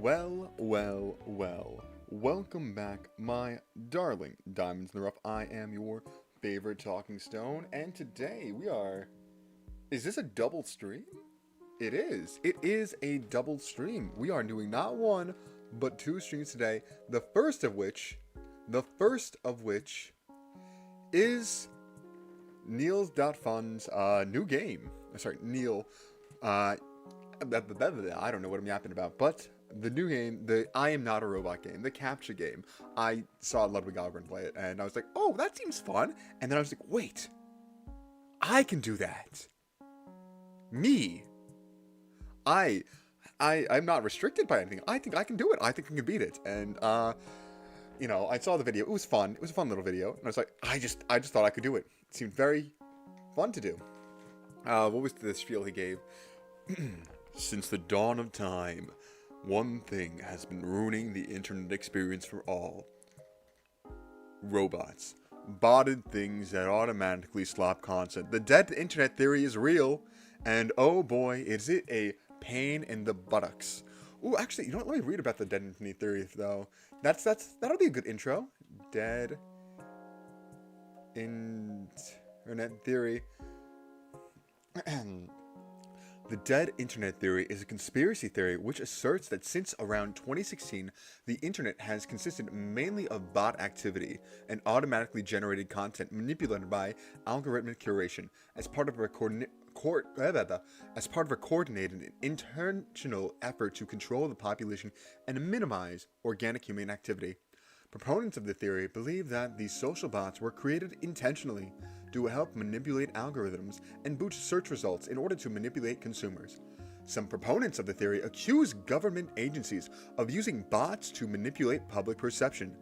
Well. Welcome back, my darling Diamonds in the Rough. I am your favorite talking stone, and today we are... Is this a double stream? It is. It is a double stream. We are doing not one, but two streams today. The first of which is Neil's.fun's new game. Sorry, Neil. I don't know what I'm yapping about, but the new game, the I Am Not a Robot game, the CAPTCHA game. I saw Ludwig Algren play it, and I was like, oh, that seems fun. And then I was like, wait, I can do that. Me. I'm not restricted by anything. I think I can do it. I think I can beat it. And, you know, I saw the video. It was fun. It was a fun little video. And I was like, I just thought I could do it. It seemed very fun to do. What was the spiel he gave? Since the dawn of time, one thing has been ruining the internet experience for all. Robots. Botted things that automatically slop content. The dead internet theory is real, and oh boy, is it a pain in the buttocks. Ooh, actually, you know what? Let me read about the dead internet theory, though. That'll be a good intro. Dead internet theory. The dead internet theory is a conspiracy theory which asserts that since around 2016, the internet has consisted mainly of bot activity and automatically generated content manipulated by algorithmic curation as part of a coordinated and intentional effort to control the population and minimize organic human activity. Proponents of the theory believe that these social bots were created intentionally to help manipulate algorithms and boost search results in order to manipulate consumers. Some proponents of the theory accuse government agencies of using bots to manipulate public perception.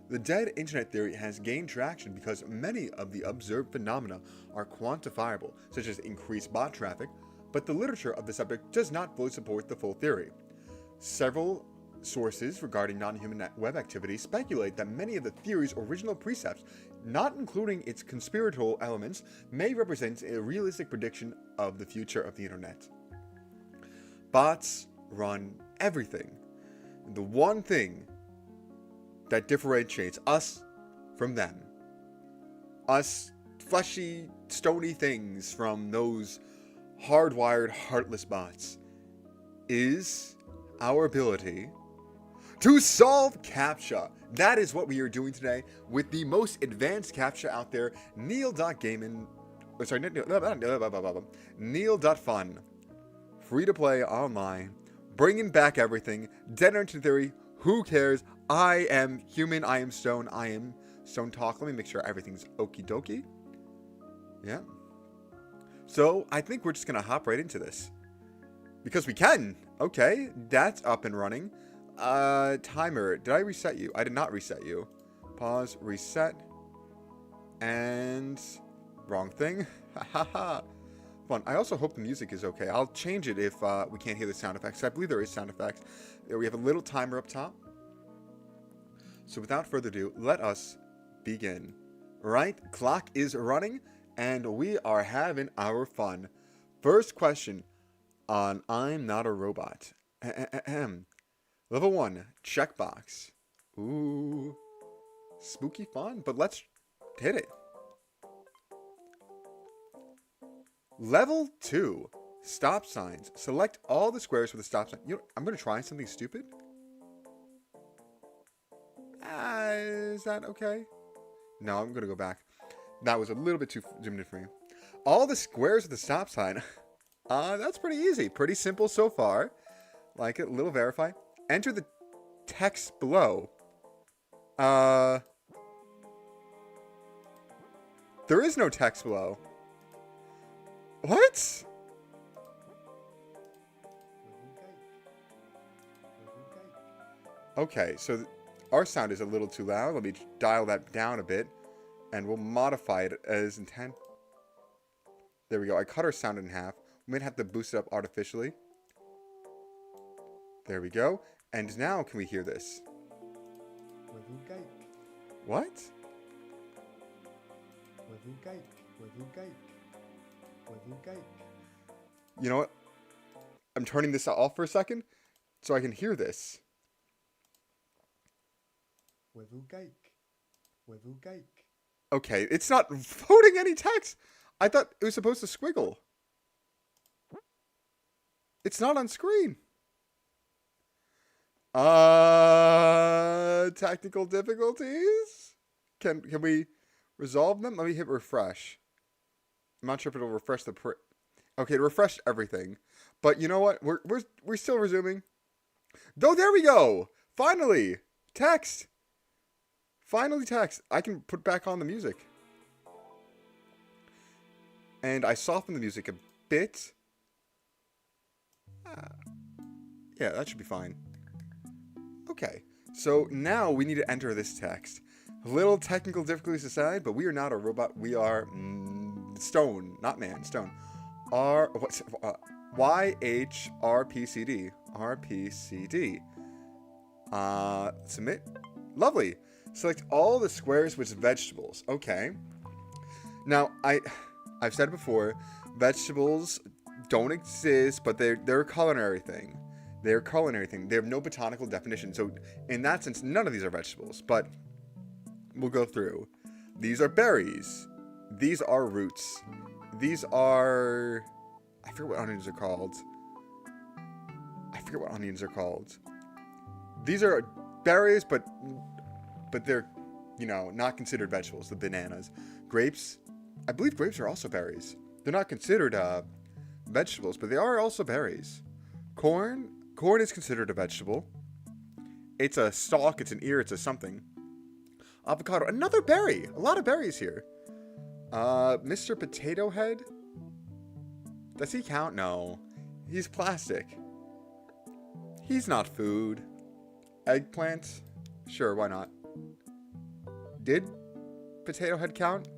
The dead internet theory has gained traction because many of the observed phenomena are quantifiable, such as increased bot traffic, but the literature of the subject does not fully support the full theory. Several sources regarding non-human web activity speculate that many of the theory's original precepts, not including its conspiratorial elements, may represent a realistic prediction of the future of the internet. Bots run everything. The one thing that differentiates us from them, us fleshy, stony things from those hardwired, heartless bots, is our ability to solve CAPTCHA. That is what we are doing today with the most advanced CAPTCHA out there, Neil.fun. Free to play online, bringing back everything. Dead Internet theory, who cares? I am human, I am stone, I am stone talk. Let me make sure everything's okie dokie. Yeah. So I think we're just gonna hop right into this. Because we can. Okay, that's up and running. Timer. Did I reset you? I did not reset you. Pause, reset. And wrong thing. Haha. Fun. I also hope the music is okay. I'll change it if we can't hear the sound effects. I believe there is sound effects. There we have a little timer up top. So without further ado, let us begin. Right? Clock is running and we are having our fun. First question on I'm Not a Robot. Level 1, checkbox. Ooh, spooky fun, but let's hit it. Level 2, stop signs. Select all the squares with a stop sign. You know, I'm going to try something stupid. Is that okay? No, I'm going to go back. That was a little bit too zoomed in for me. All the squares with a stop sign. That's pretty easy. Pretty simple so far. Like it, little verify. Enter the text below. There is no text below. What? Okay, so our sound is a little too loud. Let me dial that down a bit. And we'll modify it as intent. There we go. I cut our sound in half. We might have to boost it up artificially. There we go. And now can we hear this? What? You know what? I'm turning this off for a second. so I can hear this. Okay, it's not voting any text. I thought it was supposed to squiggle. It's not on screen. Technical difficulties? Can we resolve them? Let me hit refresh. I'm not sure if it'll refresh the okay, it refreshed everything. But you know what? We're still resuming. Oh, there we go. Finally. Text. Finally text. I can put back on the music. And I softened the music a bit. Yeah, that should be fine. Okay, so now we need to enter this text. A little technical difficulties aside, but we are not a robot. We are stone, not man, stone. YHRPCD. RPCD. Submit. Lovely. Select all the squares with vegetables. Okay. Now, I've said it before, vegetables don't exist, but they're a culinary thing. They're a culinary thing. They have no botanical definition. So, in that sense, none of these are vegetables. But we'll go through. These are berries. These are roots. These are... I forget what onions are called. These are berries, but they're, you know, not considered vegetables. The bananas. Grapes. I believe grapes are also berries. They're not considered vegetables, but they are also berries. Corn. Corn is considered a vegetable. It's a stalk, it's an ear, it's a something. Avocado. Another berry. A lot of berries here. Mr. Potato Head. Does he count? No. He's plastic. He's not food. Eggplant? Sure, why not? Did Potato Head count?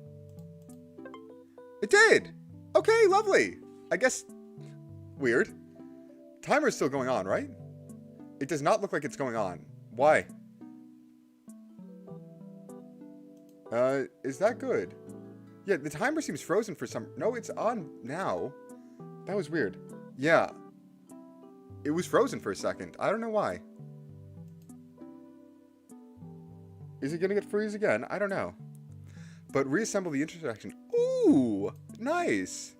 It did! Okay, lovely. I guess... Weird. Timer's still going on, right? It does not look like it's going on. Why? Is that good? Yeah, the timer seems frozen for some... No, it's on now. That was weird. Yeah. It was frozen for a second. I don't know why. Is it gonna get freeze again? I don't know. But reassemble the intersection. Ooh! Nice!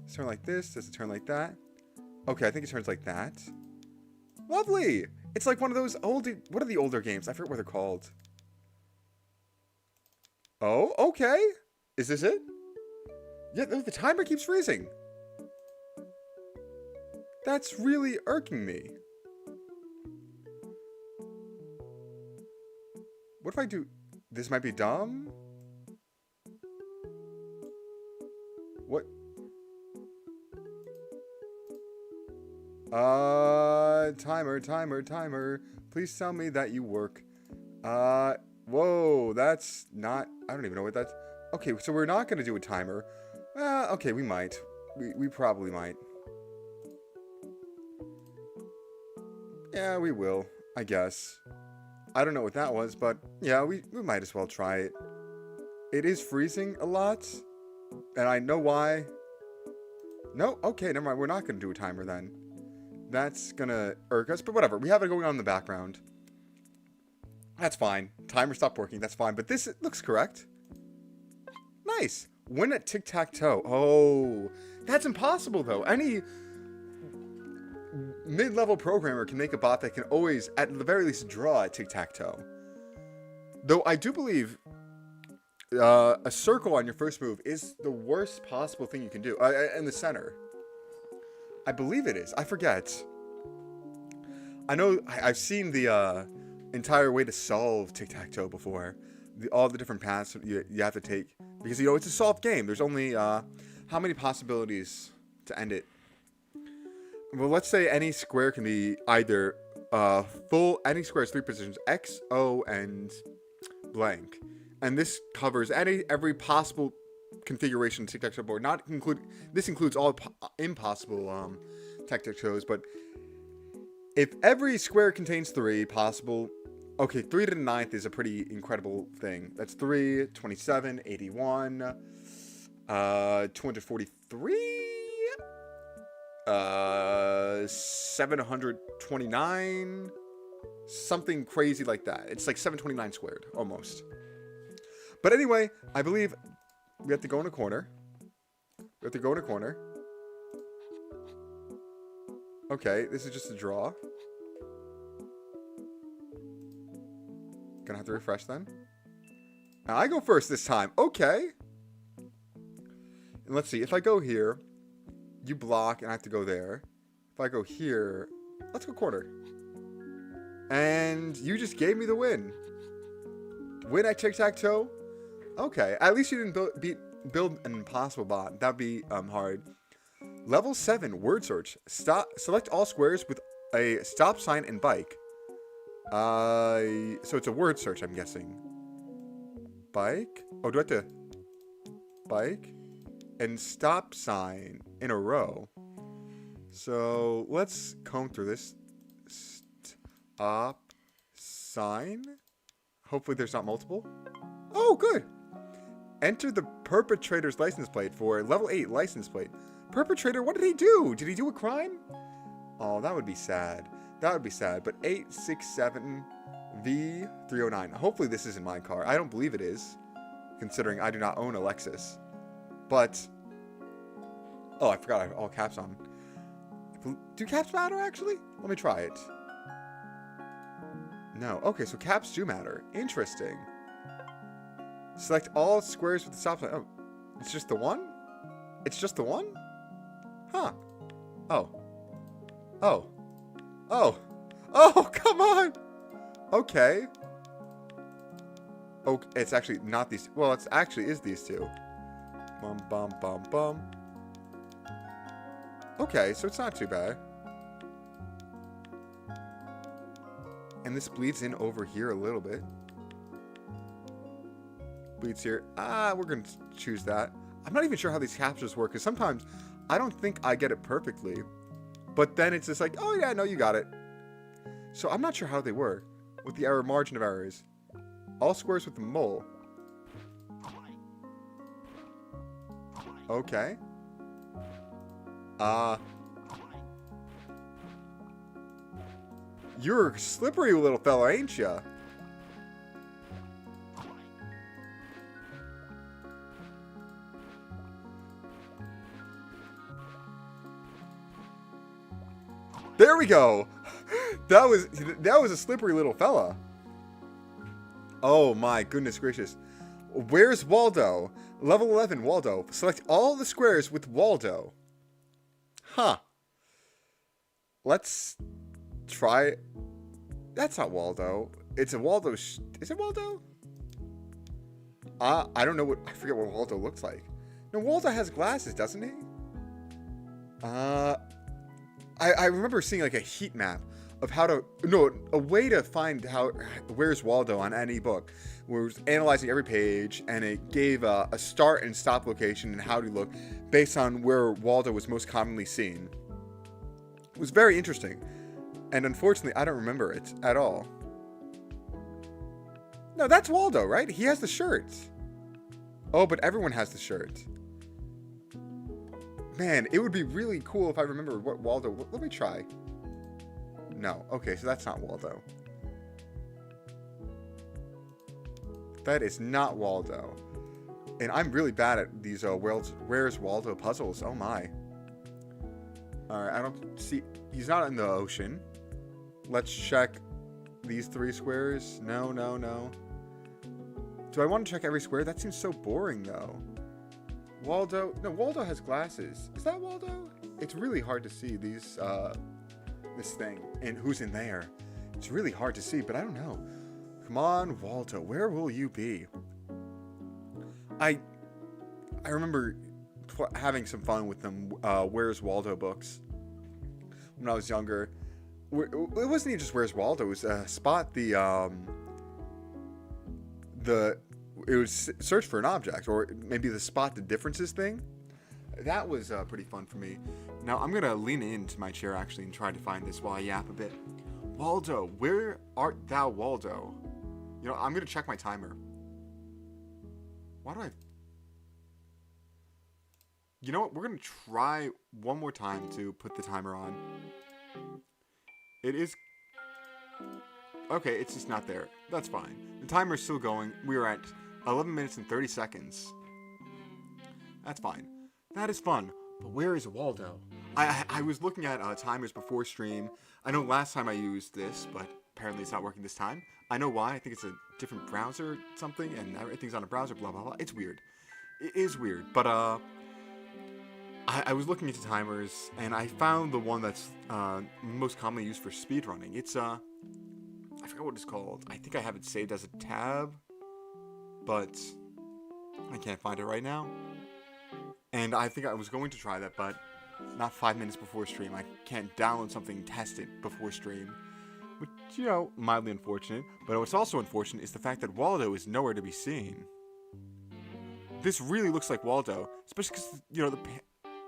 Does it turn like this? Does it turn like that? Okay, I think it turns like that. Lovely! It's like one of those old... What are the older games? I forget what they're called. Oh, okay. Is this it? Yeah, the timer keeps freezing. That's really irking me. What if I do... This might be dumb? What? Timer. Please tell me that you work. Whoa, that's not... I don't even know what that's... Okay, so we're not going to do a timer. Okay, we might. We probably might. Yeah, we will, I guess. I don't know what that was, but yeah, we might as well try it. It is freezing a lot, and I know why. No? Okay, never mind. We're not going to do a timer then. That's going to irk us, but whatever. We have it going on in the background. That's fine. Timer stopped working. That's fine, but this looks correct. Nice. Win at tic-tac-toe. Oh, that's impossible, though. Any mid-level programmer can make a bot that can always, at the very least, draw at tic-tac-toe. Though I do believe a circle on your first move is the worst possible thing you can do. In the center. I believe it is. I forget. I know I've seen the entire way to solve tic-tac-toe before. All the different paths you have to take. Because, you know, it's a solved game. There's only how many possibilities to end it. Well, let's say any square can be either any square has 3 positions, X, O, and blank. And this covers every possible configuration of tic-tac-toe board. This includes all impossible tic-tac-toes, but if every square contains 3 possible... Okay, 3 to the 9th is a pretty incredible thing. That's 3, 27, 81, 243, 729, something crazy like that. It's like 729 squared, almost. But anyway, I believe we have to go in a corner. We have to go in a corner. Okay, this is just a draw. Gonna have to refresh then. Now I go first this time. Okay. And let's see. If I go here, you block and I have to go there. If I go here, let's go corner. And you just gave me the win. Win at tic-tac-toe? Okay. At least you didn't build an impossible bot. That'd be hard. Level 7, word search. Select all squares with a stop sign and bike. So it's a word search, I'm guessing. Bike? Oh, do I have to... Bike? And stop sign in a row. So let's comb through this. Stop sign. Hopefully there's not multiple. Oh, good. Enter the perpetrator's license plate for level 8 license plate. Perpetrator, what did he do? Did he do a crime? Oh, that would be sad. That would be sad. But 867V309. Hopefully this isn't my car. I don't believe it is, considering I do not own a Lexus. But, oh, I forgot I have all caps on. Do caps matter, actually? Let me try it. No. Okay, so caps do matter. Interesting. Select all squares with the stop sign. Oh, it's just the one? It's just the one? Huh. Oh. Oh. Oh. Oh, come on! Okay. Oh, it's actually not these. Well, it actually is these two. Bum, bum, bum, bum. Okay, so it's not too bad. And this bleeds in over here a little bit. Bleeds here. We're going to choose that. I'm not even sure how these captures work, because sometimes I don't think I get it perfectly. But then it's just like, oh yeah, no, you got it. So I'm not sure how they work with the error margin of errors. All squares with the mole. Okay. You're a slippery little fella, ain't ya? There we go. That was a slippery little fella. Oh my goodness gracious. Where's Waldo? Level 11, Waldo. Select all the squares with Waldo. Huh. Let's try. That's not Waldo. It's a Waldo. Is it Waldo? I don't know what. I forget what Waldo looks like. No, Waldo has glasses, doesn't he? I remember seeing like a heat map of how to, no, a way to find where's Waldo on any book. Where it was analyzing every page, and it gave a start and stop location and how to look based on where Waldo was most commonly seen. It was very interesting. And unfortunately, I don't remember it at all. No, that's Waldo, right? He has the shirt. Oh, but everyone has the shirt. Man, it would be really cool if I remember what Waldo... Let me try. No. Okay, so that's not Waldo. That is not Waldo. And I'm really bad at these Where's Waldo puzzles. Oh my. Alright, I don't see... He's not in the ocean. Let's check these 3 squares. No, no, no. Do I want to check every square? That seems so boring, though. Waldo... No, Waldo has glasses. Is that Waldo? It's really hard to see these, this thing. And who's in there. It's really hard to see, but I don't know. Come on, Waldo. Where will you be? I remember having some fun with them Where's Waldo books when I was younger. It wasn't even just Where's Waldo. It was spot it was search for an object, or maybe the spot the differences thing. That was pretty fun for me. Now I'm gonna lean into my chair actually and try to find this while I yap a bit. Waldo, where art thou, Waldo? You know, I'm gonna check my timer. You know what? We're going to try one more time to put the timer on. It is... Okay, it's just not there. That's fine. The timer is still going. We are at 11 minutes and 30 seconds. That's fine. That is fun. But where is Waldo? I was looking at timers before stream. I know last time I used this, but apparently it's not working this time. I know why. I think it's a different browser or something, and everything's on a browser, blah, blah, blah. It's weird. It is weird. But, I was looking into timers, and I found the one that's most commonly used for speedrunning. It's, I forgot what it's called. I think I have it saved as a tab, but I can't find it right now. And I think I was going to try that, but not 5 minutes before stream. I can't download something and test it before stream, which, you know, mildly unfortunate. But what's also unfortunate is the fact that Waldo is nowhere to be seen. This really looks like Waldo, especially because, you know,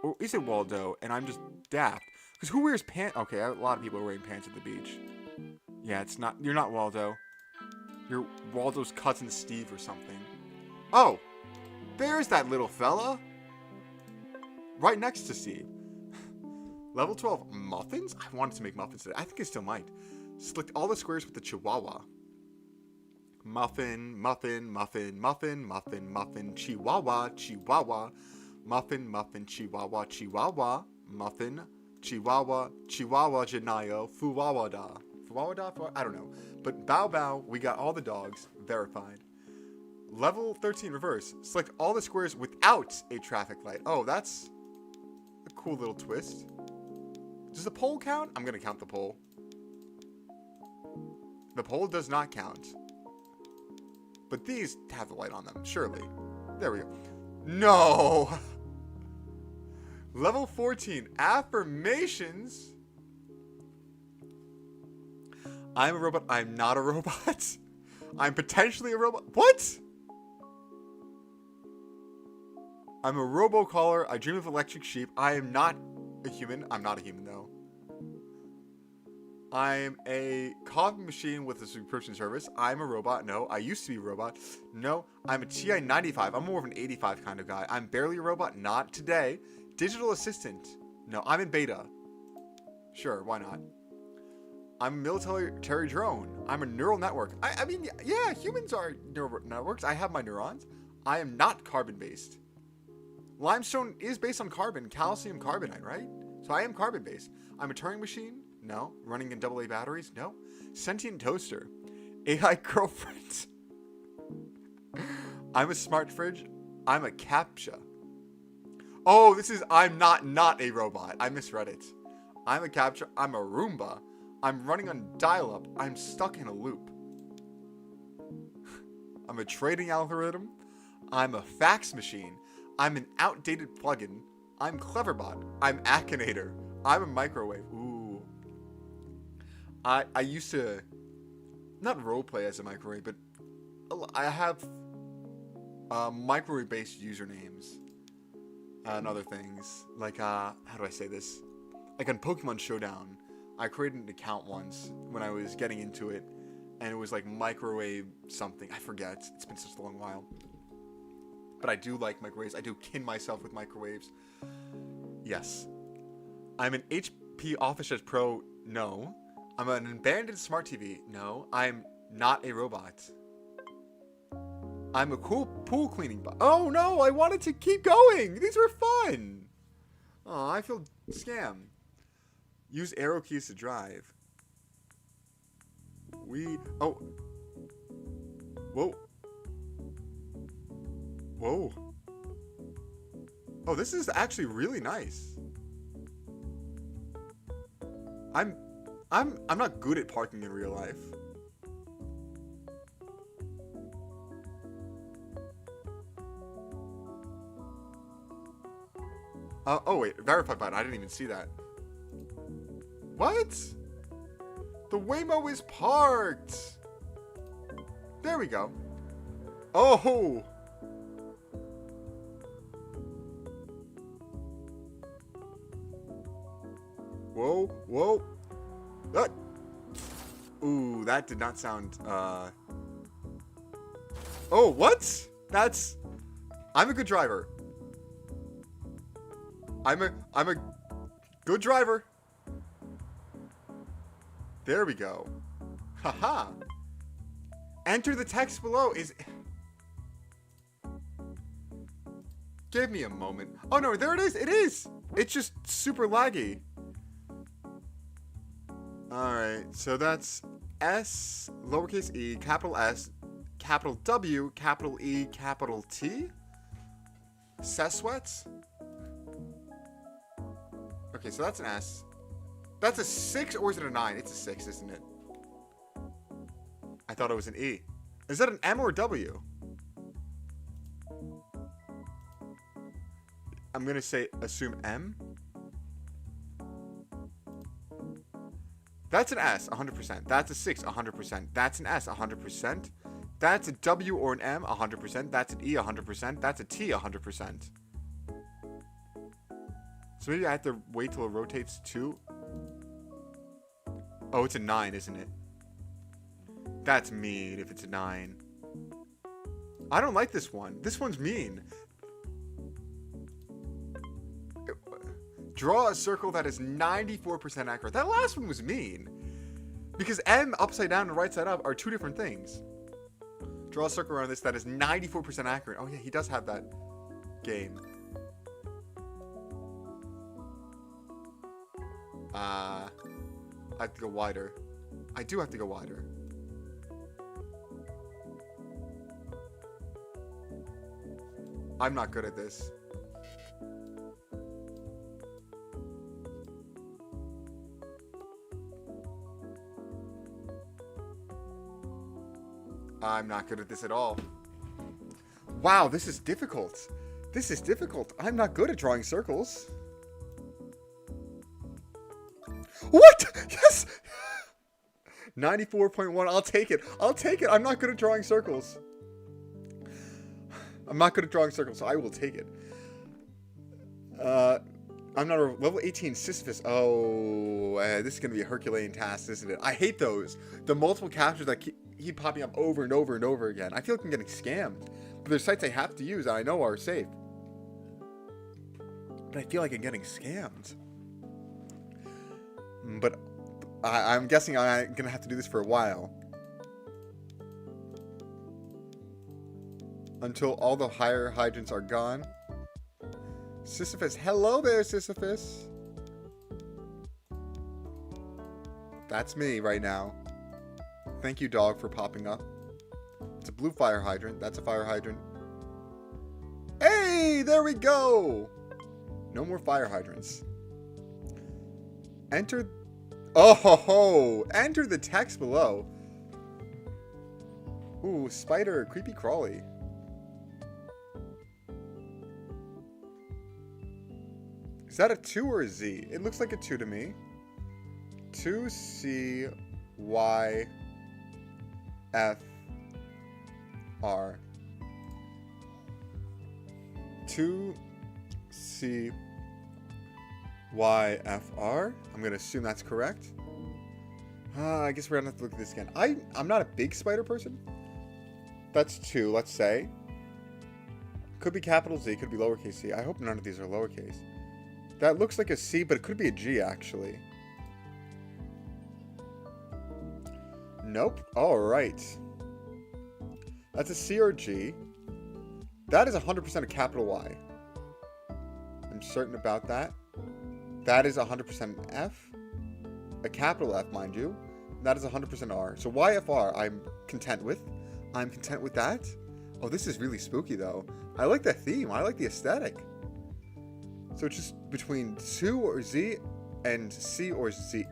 or is it Waldo, and I'm just daft? Because who wears pants? Okay, a lot of people are wearing pants at the beach. Yeah, it's not. You're not Waldo. You're Waldo's cousin Steve or something. Oh, there's that little fella. Right next to Steve. Level 12 muffins? I wanted to make muffins today. I think I still might. Select all the squares with the chihuahua. Muffin, muffin, muffin, muffin, muffin, muffin, chihuahua, chihuahua. Muffin, muffin, chihuahua, chihuahua. Muffin, chihuahua, chihuahua, janayo, fuwawada. Fuwawada? I don't know. But bow bow, we got all the dogs. Verified. Level 13 reverse. Select all the squares without a traffic light. Oh, that's a cool little twist. Does the pole count? I'm going to count the pole. The pole does not count. But these have the light on them, surely. There we go. No! Level 14, affirmations. I'm a robot. I'm not a robot. I'm potentially a robot. What? I'm a robocaller. I dream of electric sheep. I am not a human. I'm not a human, though. I'm a coffee machine with a subscription service. I'm a robot. No, I used to be a robot. No, I'm a TI-95. I'm more of an 85 kind of guy. I'm barely a robot. Not today. Digital assistant. No, I'm in beta. Sure, why not? I'm a military drone. I'm a neural network. I mean, yeah, humans are neural networks. I have my neurons. I am not carbon-based. Limestone is based on carbon, calcium carbonate, right? So I am carbon-based. I'm a Turing machine. No. Running in AA batteries? No. Sentient toaster. AI girlfriend. I'm a smart fridge. I'm a CAPTCHA. Oh, this is I'm not a robot. I misread it. I'm a CAPTCHA. I'm a Roomba. I'm running on dial-up. I'm stuck in a loop. I'm a trading algorithm. I'm a fax machine. I'm an outdated plugin. I'm Cleverbot. I'm Akinator. I'm a microwave. Ooh. I used to not roleplay as a microwave, but I have microwave-based usernames and other things. Like, how do I say this? Like on Pokemon Showdown, I created an account once when I was getting into it, and it was like microwave something. I forget. It's been such a long while. But I do like microwaves. I do kin myself with microwaves. Yes. I'm an HP OfficeJet Pro. No. I'm an abandoned smart TV. No. I'm not a robot. I'm a cool pool cleaning bot. Oh no, I wanted to keep going. These were fun. Oh, I feel scammed. Use arrow keys to drive. Oh. Whoa. Whoa. Oh, this is actually really nice. I'm not good at parking in real life. Oh wait, verify button. I didn't even see that. What? The Waymo is parked. There we go. Oh. Whoa, whoa. Ooh, that did not sound, Oh, what? I'm a good driver. I'm a good driver. There we go. Haha. Enter the text below is... Give me a moment. Oh no, there it is. It is. It's just super laggy. Alright, so that's S, lowercase e, capital S, capital W, capital E, capital T? Seswets? Okay, so that's an S. That's a 6 or is it a 9? It's a 6, isn't it? I thought it was an E. Is that an M or a W? I'm going to say assume M. That's an S, 100%. That's a 6, 100%. That's an S, 100%. That's a W or an M, 100%. That's an E, 100%. That's a T, 100%. So maybe I have to wait till it rotates 2. Oh, it's a 9, isn't it? That's mean if it's a 9. I don't like this one. This one's mean. Draw a circle that is 94% accurate. That last one was mean. Because M upside down and right side up are two different things. Draw a circle around this that is 94% accurate. Oh yeah, he does have that game. I have to go wider. I do have to go wider. I'm not good at this. I'm not good at this at all. Wow, this is difficult. This is difficult. I'm not good at drawing circles. What? Yes! 94.1. I'll take it. I'll take it. I'm not good at drawing circles. I'm not good at drawing circles, so I will take it. I'm not a level 18 Sisyphus. Oh, this is going to be a Herculean task, isn't it? I hate those. The multiple captures that keep popping up over and over and over again. I feel like I'm getting scammed. But there's sites I have to use that I know are safe. But I feel like I'm getting scammed. But I'm guessing I'm going to have to do this for a while. Until all the higher hydrants are gone. Sisyphus. Hello there, Sisyphus. That's me right now. Thank you, dog, for popping up. It's a blue fire hydrant. That's a fire hydrant. Hey, there we go. No more fire hydrants. Enter... Oh, ho, ho. Enter the text below. Ooh, spider. Creepy crawly. Is that a 2 or a Z? It looks like a 2 to me. 2C Y F R. 2C Y F R. I'm gonna assume that's correct. I guess we're gonna have to look at this again. I'm not a big spider person. That's 2, let's say. Could be capital Z, could be lowercase c. I hope none of these are lowercase. That looks like a C, but it could be a G, actually. Nope. All right. That's a C or a G. That is 100% a capital Y. I'm certain about that. That is 100% an F. A capital F, mind you. That is 100% R. So YFR, I'm content with. I'm content with that. Oh, this is really spooky, though. I like the theme. I like the aesthetic. So it's just between 2 or Z and C or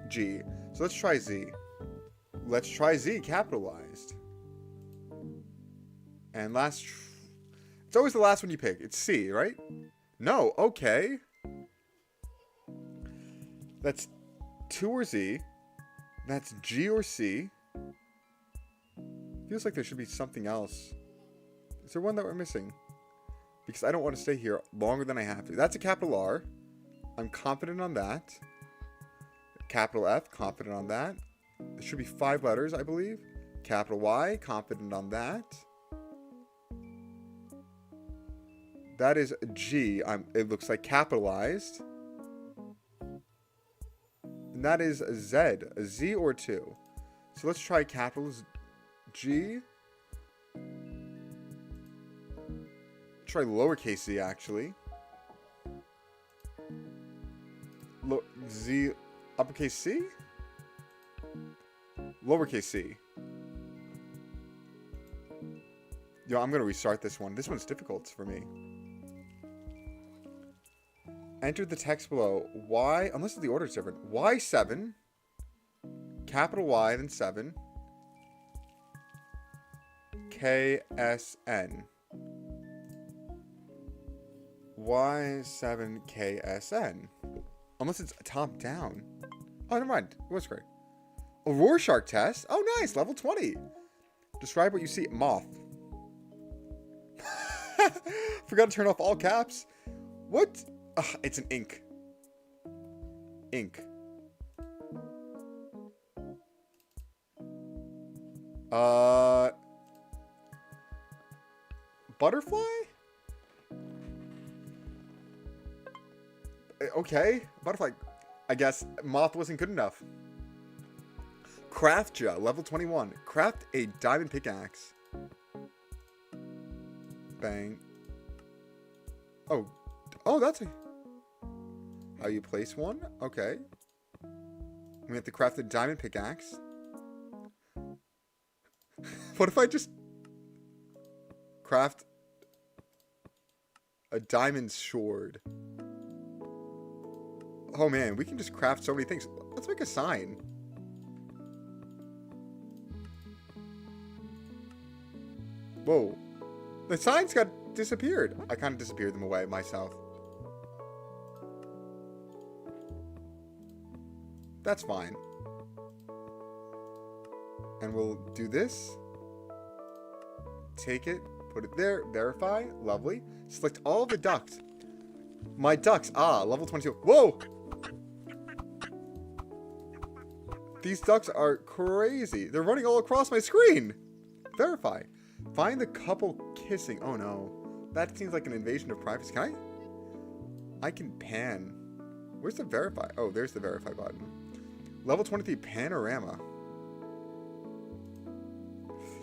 G. So let's try Z. Let's try Z capitalized. And last... It's always the last one you pick. It's C, right? No, okay. That's 2 or Z. That's G or C. Feels like there should be something else. Is there one that we're missing? Because I don't want to stay here longer than I have to. That's a capital R. I'm confident on that. Capital F, confident on that. There should be 5 letters, I believe. Capital Y, confident on that. That is G. It looks like capitalized. And that is Z. A Z or 2. So let's try capital G. Try lowercase z, actually. Z, uppercase C? Lowercase c. Yo, I'm going to restart this one. This one's difficult for me. Enter the text below. Y, unless the order is different. Y7. Capital Y, then 7. KSN. Y7KSN. Unless it's top down. Oh, never mind. It was great. A Rorschach test. Oh, nice. Level 20. Describe what you see. Moth. Forgot to turn off all caps. What? Ugh, it's an ink. Ink. Butterfly? Okay. Butterfly. I guess moth wasn't good enough. CAPTCHA, level 21. Craft a diamond pickaxe. Bang. Oh. Oh, that's a... How you place one? Okay. We have to craft a diamond pickaxe. What if I just... craft... a diamond sword? Oh man, we can just craft so many things. Let's make a sign. Whoa. The signs got disappeared. I kind of disappeared them away myself. That's fine. And we'll do this. Take it. Put it there. Verify. Lovely. Select all the ducks. My ducks. Ah, level 22. Whoa! These ducks are crazy. They're running all across my screen. Verify. Find the couple kissing. Oh no. That seems like an invasion of privacy. Can I can pan. Where's the verify? Oh, there's the verify button. Level 23 panorama.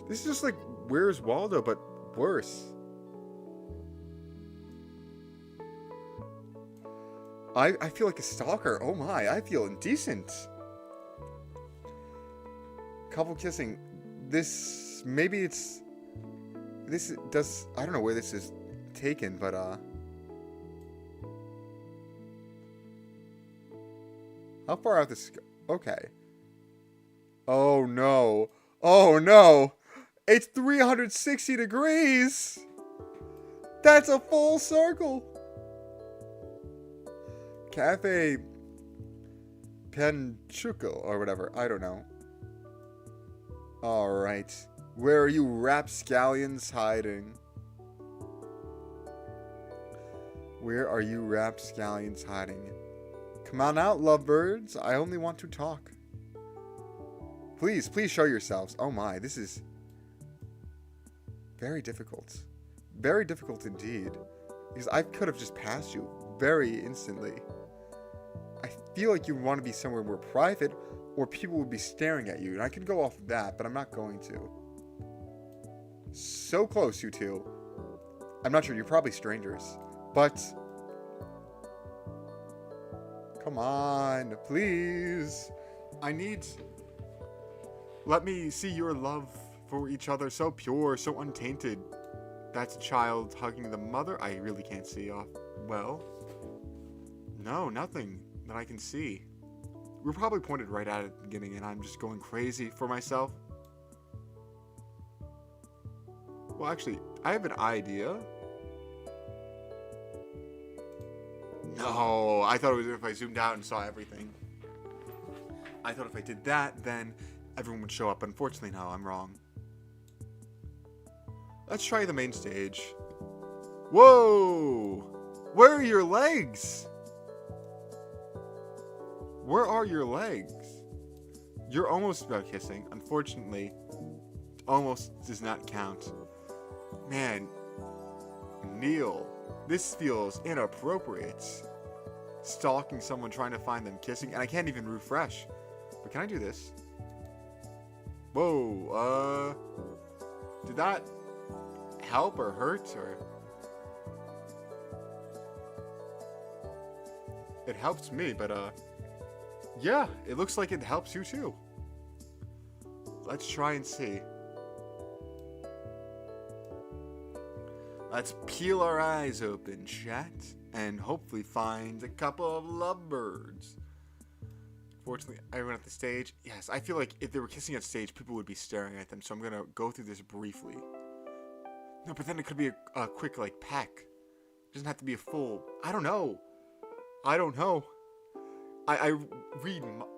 This is just like Where's Waldo, but worse. I feel like a stalker. Oh my, I feel indecent. Couple kissing. This, maybe it's... This does... I don't know where this is taken, but, how far out this... Okay. Oh, no. Oh, no. It's 360 degrees. That's a full circle. Cafe Panchuco or whatever. I don't know. Alright. Where are you rapscallions hiding? Where are you rapscallions hiding? Come on out, lovebirds. I only want to talk. Please, please show yourselves. Oh my, this is very difficult. Very difficult indeed. Because I could have just passed you very instantly. I feel like you want to be somewhere more private, or people would be staring at you. And I can go off of that, but I'm not going to. So close, you two. I'm not sure, you're probably strangers. But... come on, please. I need... Let me see your love for each other, so pure, so untainted. That's a child hugging the mother. I really can't see off. Well, no, nothing that I can see. We're probably pointed right at it at the beginning, and I'm just going crazy for myself. Well, actually, I have an idea. No, I thought it was if I zoomed out and saw everything. I thought if I did that, then everyone would show up. Unfortunately, no, I'm wrong. Let's try the main stage. Whoa! Where are your legs? Where are your legs? You're almost about kissing. Unfortunately, almost does not count. Man, Neil. This feels inappropriate. Stalking someone, trying to find them kissing, and I can't even refresh. But can I do this? Whoa, did that help or hurt, or? It helps me, but, yeah, it looks like it helps you too. Let's try and see. Let's peel our eyes open, chat, and hopefully find a couple of lovebirds. Fortunately, everyone at the stage, yes, I feel like if they were kissing at stage, people would be staring at them, so I'm going to go through this briefly. No, but then it could be a quick, like, peck. It doesn't have to be a full, I don't know. I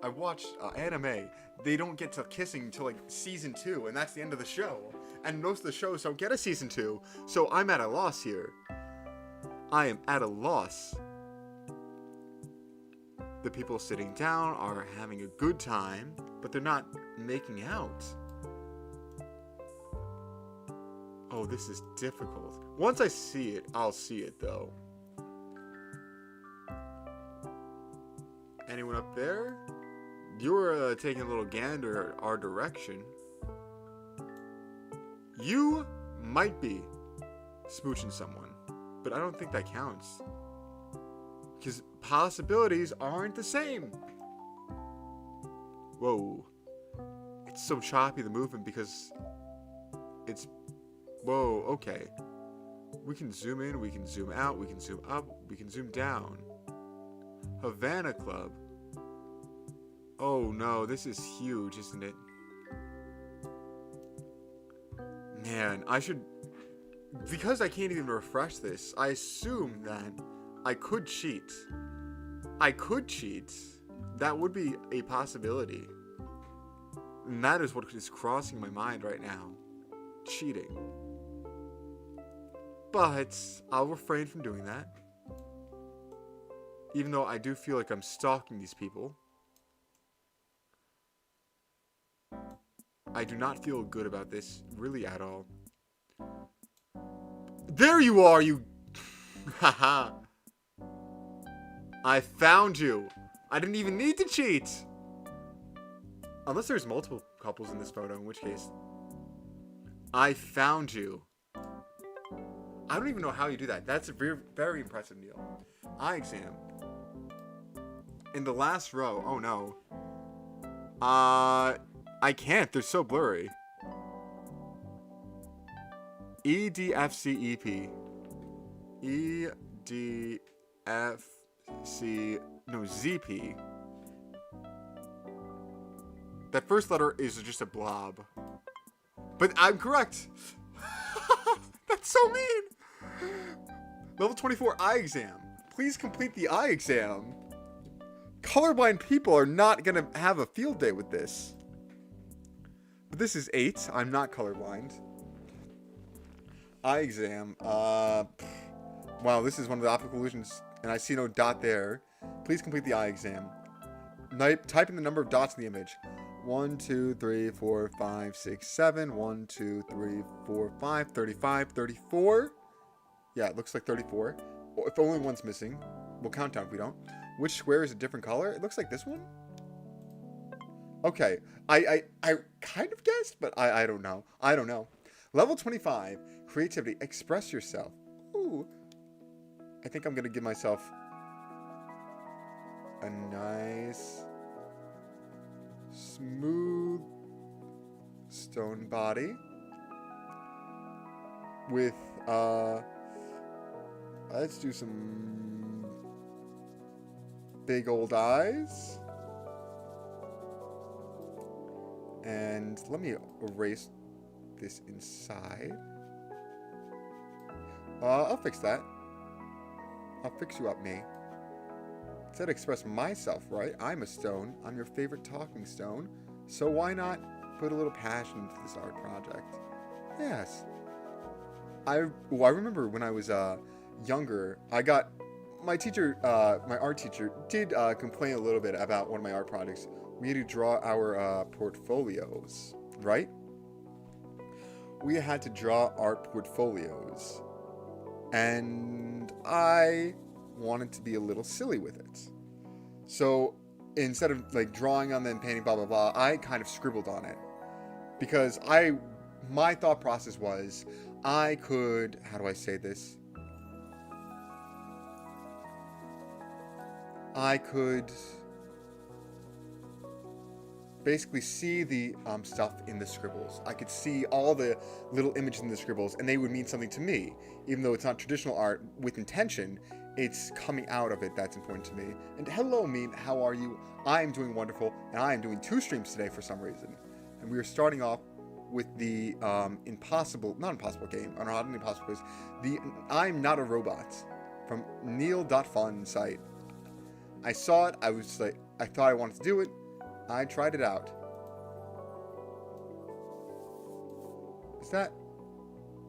watch anime. They don't get to kissing until like season 2, and that's the end of the show. And most of the shows don't get a season 2, so I'm at a loss here. I am at a loss. The people sitting down are having a good time, but they're not making out. Oh, this is difficult. Once I see it, I'll see it though. Anyone up there? You're taking a little gander at our direction. You might be smooching someone, but I don't think that counts. Because possibilities aren't the same. Whoa. It's so choppy, the movement, because it's... Whoa, okay. We can zoom in, we can zoom out, we can zoom up, we can zoom down. Havana Club. Oh no, this is huge, isn't it? Man, I should... Because I can't even refresh this, I assume that I could cheat. That would be a possibility. And that is what is crossing my mind right now. Cheating. But I'll refrain from doing that. Even though I do feel like I'm stalking these people. I do not feel good about this, really, at all. There you are, you... Haha. I found you. I didn't even need to cheat. Unless there's multiple couples in this photo, in which case. I found you. I don't even know how you do that. That's a very, very impressive, Neil. Eye exam. In the last row. Oh, no. I can't. They're so blurry. EDFCEP. EDFC... No, ZP. That first letter is just a blob. But I'm correct. That's so mean. Level 24 eye exam. Please complete the eye exam. Colorblind people are not going to have a field day with this. But this is 8. I'm not colorblind. Eye exam. Wow, this is one of the optical illusions, and I see no dot there. Please complete the eye exam. Type in the number of dots in the image. 1, 2, 3, 4, 5, 6, 7. 1, 2, 3, 4, 5, 35, 34. Yeah, it looks like 34. Well, if only one's missing, we'll count down if we don't. Which square is a different color? It looks like this one. Okay, I kind of guessed, but I don't know. I don't know. Level 25, creativity. Express yourself. Ooh. I think I'm gonna give myself a nice, smooth stone body with let's do some big old eyes, and let me erase this inside. I'll fix that. I'll fix you up, me. It said express myself, right? I'm a stone. I'm your favorite talking stone. So why not put a little passion into this art project? Yes. I remember when I was younger, my teacher, my art teacher, did complain a little bit about one of my art projects. We had to draw our portfolios, right? We had to draw art portfolios. And I wanted to be a little silly with it. So instead of like drawing on them, painting, blah, blah, blah, I kind of scribbled on it. Because my thought process was, I could, how do I say this? I could basically see the stuff in the scribbles. I could see all the little images in the scribbles, and they would mean something to me. Even though it's not traditional art with intention, it's coming out of it that's important to me. And hello, Mean, how are you? I am doing wonderful, and I am doing 2 streams today for some reason. And we are starting off with the not impossible game, I don't know how many impossible is, the I'm Not a Robot from Neil.fun site. I saw it, I was like, I thought I wanted to do it, I tried it out. Is that,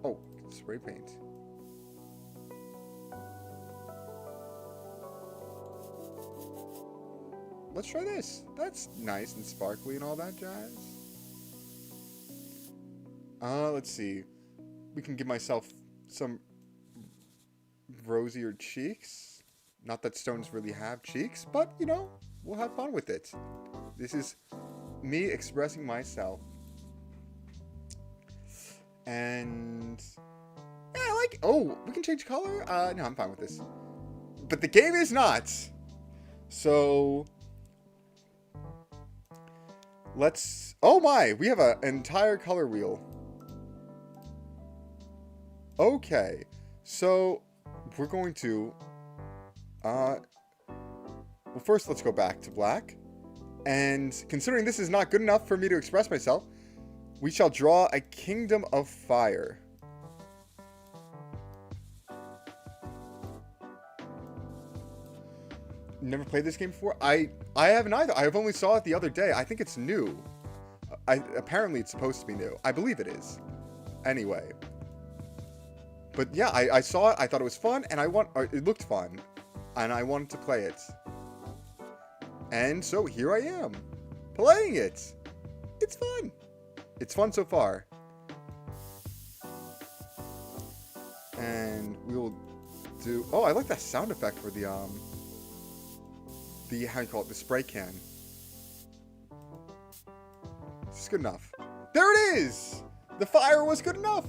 oh, spray paint. Let's try this. That's nice and sparkly and all that jazz. Let's see. We can give myself some rosier cheeks. Not that stones really have cheeks, but, you know, we'll have fun with it. This is me expressing myself. And yeah, I like, oh, we can change color? No, I'm fine with this. But the game is not. So let's, oh my, we have an entire color wheel. Okay, so we're going to, well, first let's go back to black. And considering this is not good enough for me to express myself, we shall draw a kingdom of fire. Never played this game before? I haven't either. I've only saw it the other day. I think it's new. Apparently it's supposed to be new. I believe it is. Anyway. But yeah, I saw it. I thought it was fun, and it looked fun, and I wanted to play it. And so here I am, playing it. It's fun. It's fun so far. And we will do. Oh, I like that sound effect for the how do you call it, the spray can. It's good enough. There it is. The fire was good enough.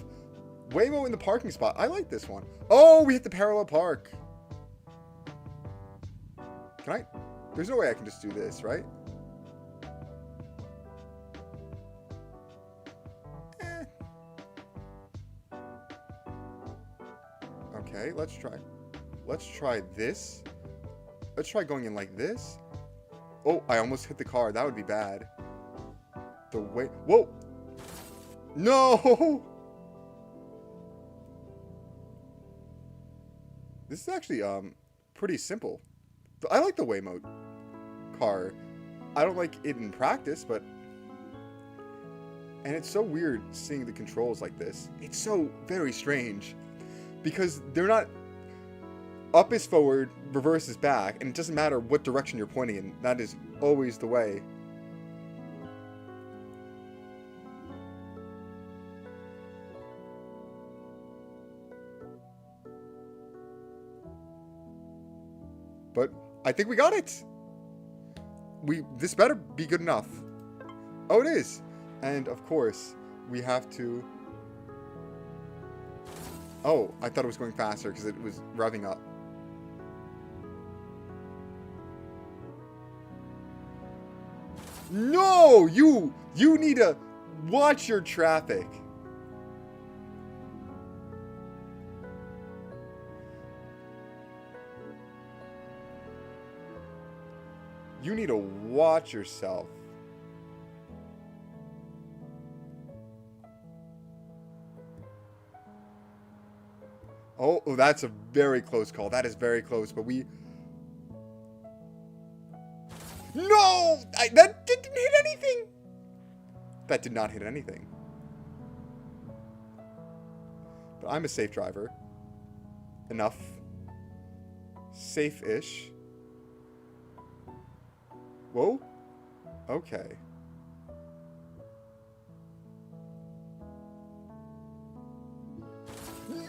Waymo in the parking spot. I like this one. Oh, we hit the parallel park. Can I? There's no way I can just do this, right? Okay, let's try. Let's try this. Let's try going in like this. Oh, I almost hit the car. That would be bad. The way. Whoa! No! This is actually pretty simple. I like the Waymo car. I don't like it in practice, but... And it's so weird seeing the controls like this. It's so very strange. Because they're not... Up is forward, reverse is back, and it doesn't matter what direction you're pointing in. That is always the way. But I think we got it. This better be good enough. Oh, it is. And of course, we have to... Oh, I thought it was going faster because it was revving up. No! You need to watch your traffic. You need to watch yourself. Oh, that's a very close call. That is very close, but we... No! That didn't hit anything! That did not hit anything. But I'm a safe driver. Enough. Safe-ish. Whoa. Okay.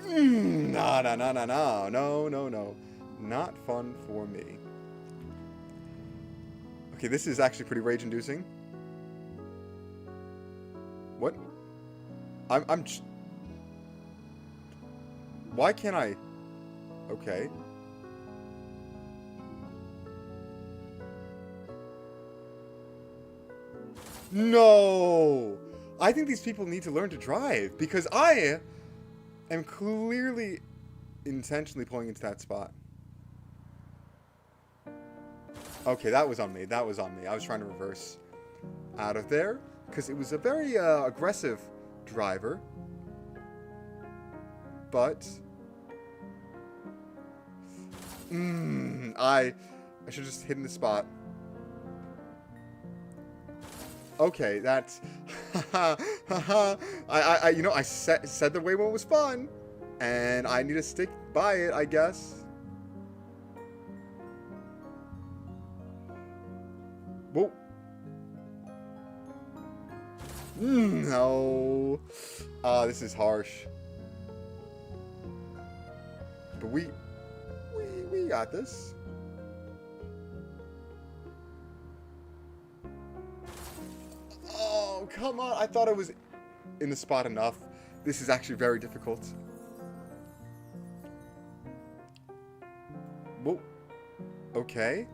No, no, no, no, no, no, no, no. Not fun for me. Okay, this is actually pretty rage-inducing. What? Why can't I? Okay. No! I think these people need to learn to drive because I am clearly intentionally pulling into that spot. Okay, that was on me. That was on me. I was trying to reverse out of there because it was a very aggressive driver. But I should just hit in the spot. Okay, that's I you know, I said the way one was fun, and I need to stick by it, I guess. Whoa. No. This is harsh. But we got this. Oh, come on. I thought I was in the spot enough. This is actually very difficult. Whoa. Okay.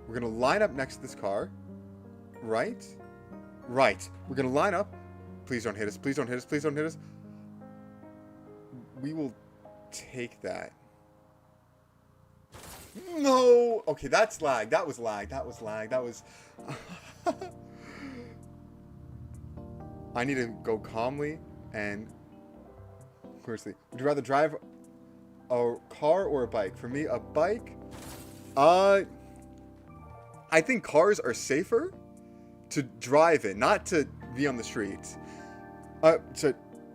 We're going to line up next to this car. Right? Right. We're going to line up. Please don't hit us. Please don't hit us. Please don't hit us. We will take that. No! Okay, that's lag. That was lag. That was lag. That was... I need to go calmly and... Seriously. Would you rather drive a car or a bike? For me, a bike... I think cars are safer to drive in, not to be on the streets.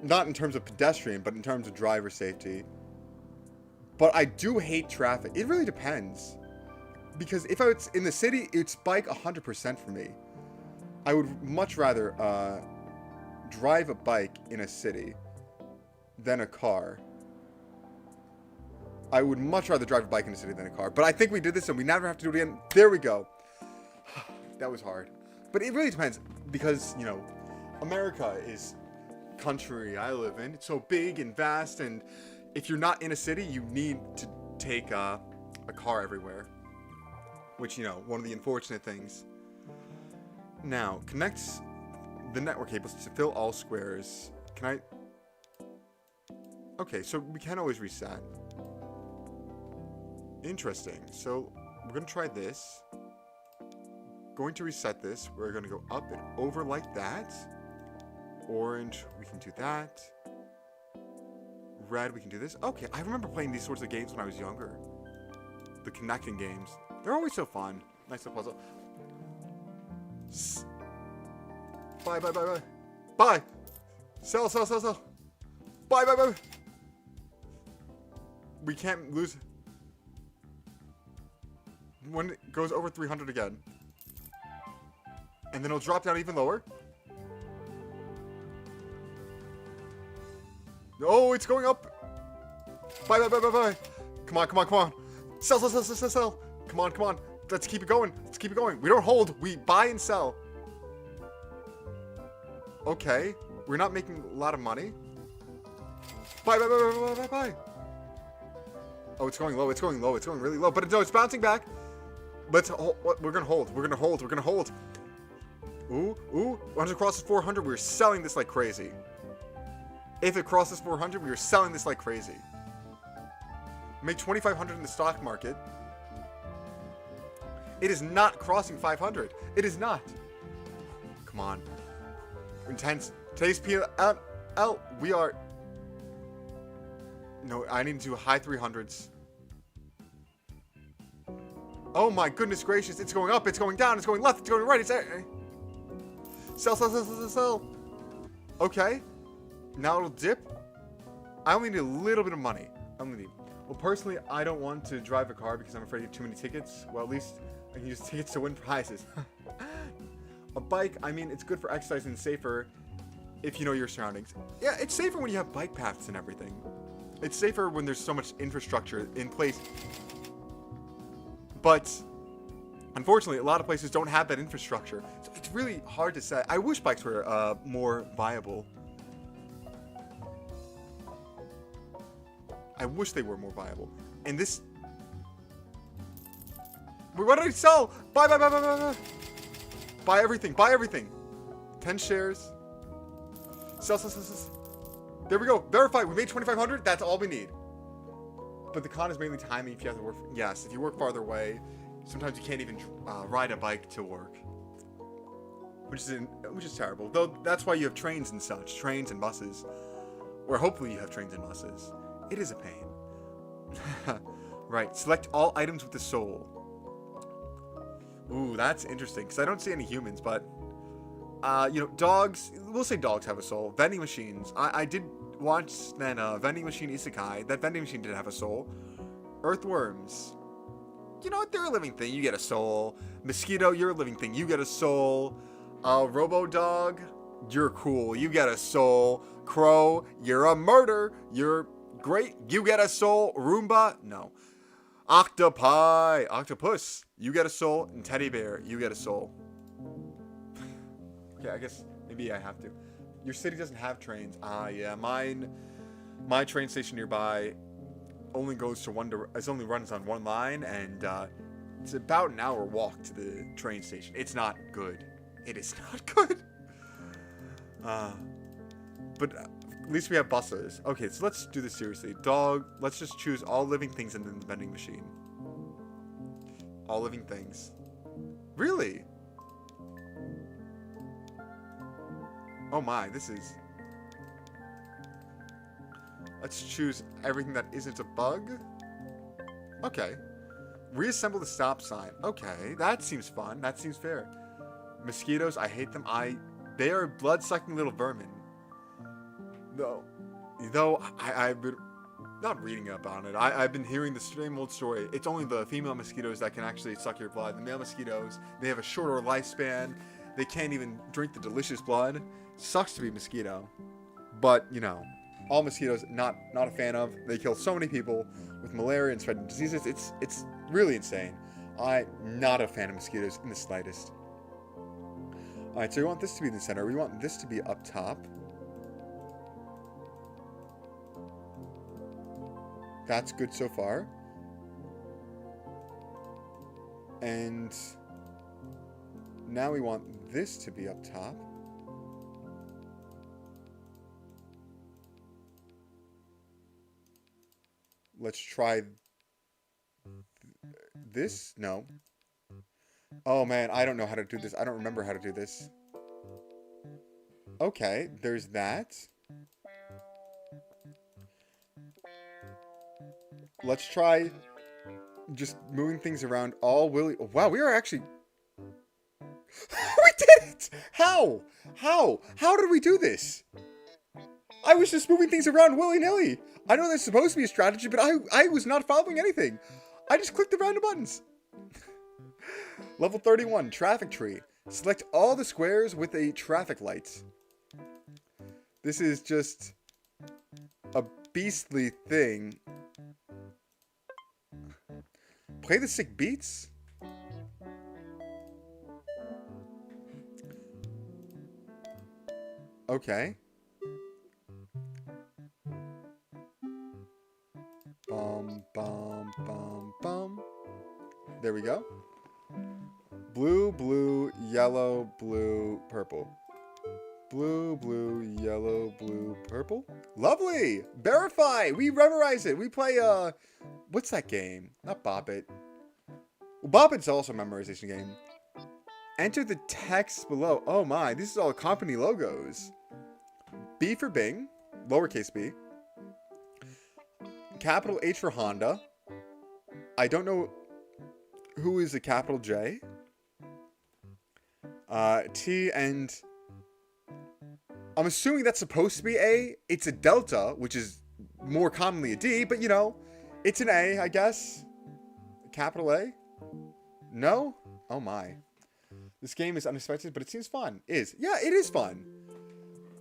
Not in terms of pedestrian, but in terms of driver safety. But I do hate traffic. It really depends. Because if I was in the city, it's bike 100% for me. I would much rather drive a bike in a city than a car. I would much rather drive a bike in a city than a car. But I think we did this and we never have to do it again. There we go. That was hard. But it really depends. Because, you know, America is country I live in. It's so big and vast, and if you're not in a city, you need to take a car everywhere. Which, you know, one of the unfortunate things. Now, connect the network cables to fill all squares. Can I? Okay, so we can always reset. Interesting. So we're gonna try this. Going to reset this. We're gonna go up and over like that. Orange, we can do that. Red, we can do this. Okay, I remember playing these sorts of games when I was younger. The connecting games. They're always so fun. Nice little puzzle. Buy, buy, buy, buy. Buy! Sell, sell, sell, sell. Buy, buy, buy. We can't lose. When it goes over 300 again. And then it'll drop down even lower. Oh, it's going up. Buy, buy, buy, buy, buy. Come on, come on, come on. Sell, sell, sell, sell, sell, sell. Come on, come on. Let's keep it going. Let's keep it going. We don't hold. We buy and sell. Okay. We're not making a lot of money. Buy, buy, buy, buy, buy, buy, buy. Oh, it's going low. It's going low. It's going really low. But no, it's bouncing back. Let's hold. We're going to hold. We're going to hold. We're going to hold. Ooh, ooh. Once it crosses 400, we're selling this like crazy. If it crosses 400, we are selling this like crazy. Make 2,500 in the stock market. It is not crossing 500. It is not. Come on. Intense. Today's PL. We are. No, I need to do high 300s. Oh my goodness gracious. It's going up. It's going down. It's going left. It's going right. It's there. Sell, sell, sell, sell, sell, sell. Okay. Now it'll dip. I only need a little bit of money. Well, personally, I don't want to drive a car because I'm afraid of too many tickets. Well, at least I can use tickets to win prizes. A bike, I mean, it's good for exercise and safer. if you know your surroundings. Yeah, it's safer when you have bike paths and everything. It's safer when there's so much infrastructure in place. But unfortunately, a lot of places don't have that infrastructure. So it's really hard to say. I wish bikes were more viable. I wish they were more viable. And this... Wait, what did I sell? Buy, buy, buy, buy, buy, buy. Buy everything. Buy everything. 10 shares. Sell, sell, sell, sell. There we go. Verify. We made 2,500. That's all we need. But the con is mainly timing. If you have to work... Yes, if you work farther away, sometimes you can't even ride a bike to work. Which is terrible. Though that's why you have trains and such. Trains and buses. Or hopefully you have trains and buses. It is a pain. Right. Select all items with the soul. Ooh, that's interesting. Because I don't see any humans, but... you know, dogs... We'll say dogs have a soul. Vending machines. I did watch then Vending Machine Isekai. That vending machine did have a soul. Earthworms. You know what? They're a living thing. You get a soul. Mosquito, you're a living thing. You get a soul. Robo Dog. You're cool. You get a soul. Crow, you're a murder. You're... great. You get a soul. Roomba? No. Octopi. Octopus. You get a soul. And teddy bear. You get a soul. Okay, I guess maybe I have to. Your city doesn't have trains. Yeah. My train station nearby only goes to it only runs on one line, and it's about an hour walk to the train station. It's not good. It is not good. But at least we have buses. Okay, so let's do this seriously. Dog, let's just choose all living things in the vending machine. All living things. Really? Oh my, this is... Let's choose everything that isn't a bug. Okay. Reassemble the stop sign. Okay, that seems fun. That seems fair. Mosquitoes, I hate them. They are blood-sucking little vermin. Though I've been not reading up on it. I've been hearing the same old story. It's only the female mosquitoes that can actually suck your blood. The male mosquitoes, they have a shorter lifespan. They can't even drink the delicious blood. Sucks to be mosquito. But, you know, all mosquitoes, not a fan of. They kill so many people with malaria and spreading diseases. It's really insane. I'm not a fan of mosquitoes in the slightest. Alright, so we want this to be in the center. We want this to be up top. That's good so far. And now we want this to be up top. Let's try this. No. Oh man, I don't know how to do this. I don't remember how to do this. Okay, there's that. Let's try just moving things around all willy... Wow, we are actually... We did it! How? How did we do this? I was just moving things around willy-nilly. I know there's supposed to be a strategy, but I was not following anything. I just clicked the random buttons. Level 31, traffic tree. Select all the squares with a traffic light. This is just a beastly thing. Play the sick beats? Okay. Bum, bum, bum, bum. There we go. Blue, blue, yellow, blue, purple. Blue, blue, yellow, blue, purple. Lovely! Verify! We memorize it. We play, what's that game? Not Bop It. Well, Bop It's also a memorization game. Enter the text below. Oh my, this is all company logos. B for Bing. Lowercase b. Capital H for Honda. I don't know who is a capital J. T and... I'm assuming that's supposed to be A. It's a delta, which is more commonly a D, but you know, it's an A, I guess. Capital A? No? Oh my. This game is unexpected, but it seems fun. Yeah, it is fun.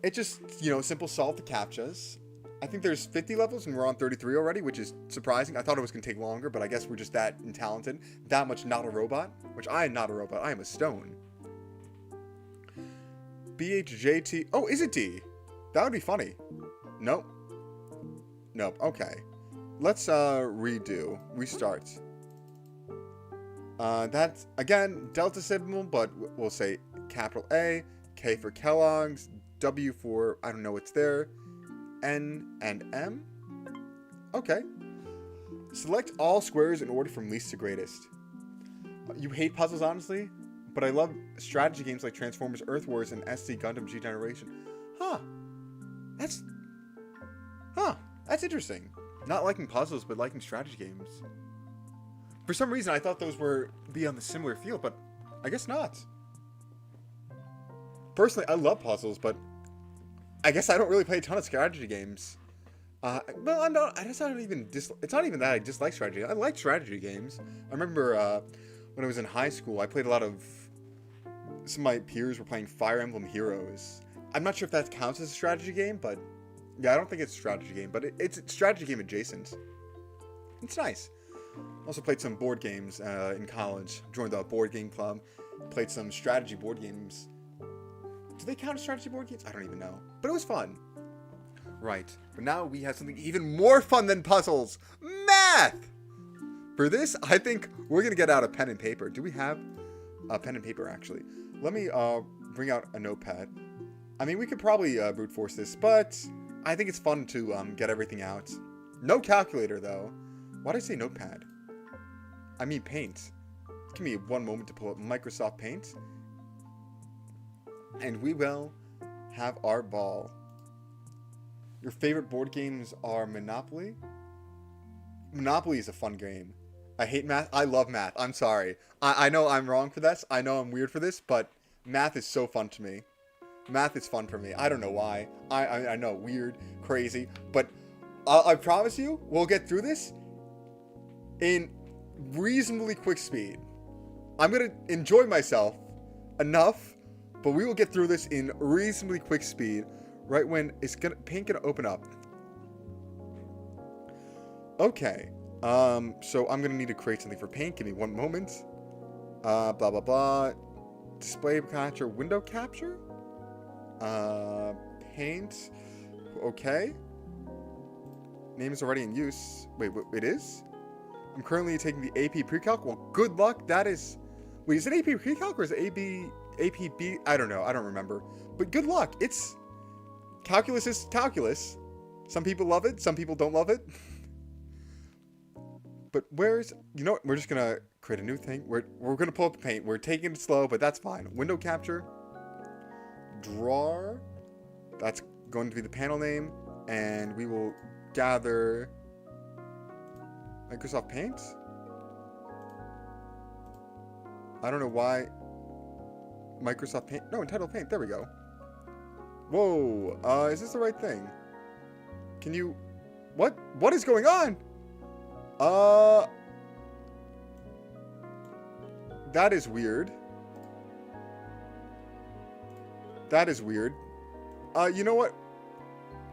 It just, simple solve the CAPTCHAs. I think there's 50 levels and we're on 33 already, which is surprising. I thought it was going to take longer, but I guess we're just that talented. That much not a robot, which I am not a robot. I am a stone. BHJT. Oh, is it D? That would be funny. Nope. Nope. Okay. Let's redo. Restart. That's, again, delta symbol, but we'll say capital A, K for Kellogg's, W for, I don't know what's there, N and M. Okay. Select all squares in order from least to greatest. You hate puzzles, honestly? But I love strategy games like Transformers Earth Wars and SD Gundam G Generation. That's interesting. Not liking puzzles, but liking strategy games. For some reason, I thought those were be on the similar field, but I guess not. Personally, I love puzzles, but I guess I don't really play a ton of strategy games. Well, I'm not. I just don't even. It's not even that I dislike strategy. I like strategy games. I remember when I was in high school, I played a lot of. Some of my peers were playing Fire Emblem Heroes. I'm not sure if that counts as a strategy game, but yeah, I don't think it's a strategy game, but it's strategy game adjacent. It's nice. Also played some board games in college. Joined the board game club. Played some strategy board games. Do they count as strategy board games? I don't even know. But it was fun. Right. But now we have something even more fun than puzzles. Math! For this, I think we're going to get out a pen and paper. Do we have a pen and paper, actually? Let me bring out a notepad. I mean, we could probably brute force this, but I think it's fun to get everything out. No calculator, though. Why did I say notepad? I mean paint. Give me one moment to pull up Microsoft Paint. And we will have our ball. Your favorite board games are Monopoly? Monopoly is a fun game. I hate math. I love math. I'm sorry. I know I'm wrong for this. I know I'm weird for this, but math is so fun to me. Math is fun for me. I don't know why. I know, weird, crazy, but I promise you, we'll get through this in reasonably quick speed. I'm going to enjoy myself enough, but we will get through this in reasonably quick speed, right when paint gonna open up. Okay, so I'm gonna need to create something for paint. Give me one moment. Blah blah blah. Display capture, window capture. Paint. Okay. Name is already in use. Wait, it is? I'm currently taking the AP Pre-Calc. Well, good luck. That is. Wait, is it AP Pre-Calc or is it APB? I don't know. I don't remember. But good luck. It's calculus is calculus. Some people love it. Some people don't love it. But where's... You know what? We're just going to create a new thing. We're going to pull up the paint. We're taking it slow, but that's fine. Window capture. Drawer. That's going to be the panel name. And we will gather... Microsoft Paint? I don't know why... Microsoft Paint. No, Entitled Paint. There we go. Whoa. Is this the right thing? Can you... What? What is going on? That is weird. That is weird. You know what?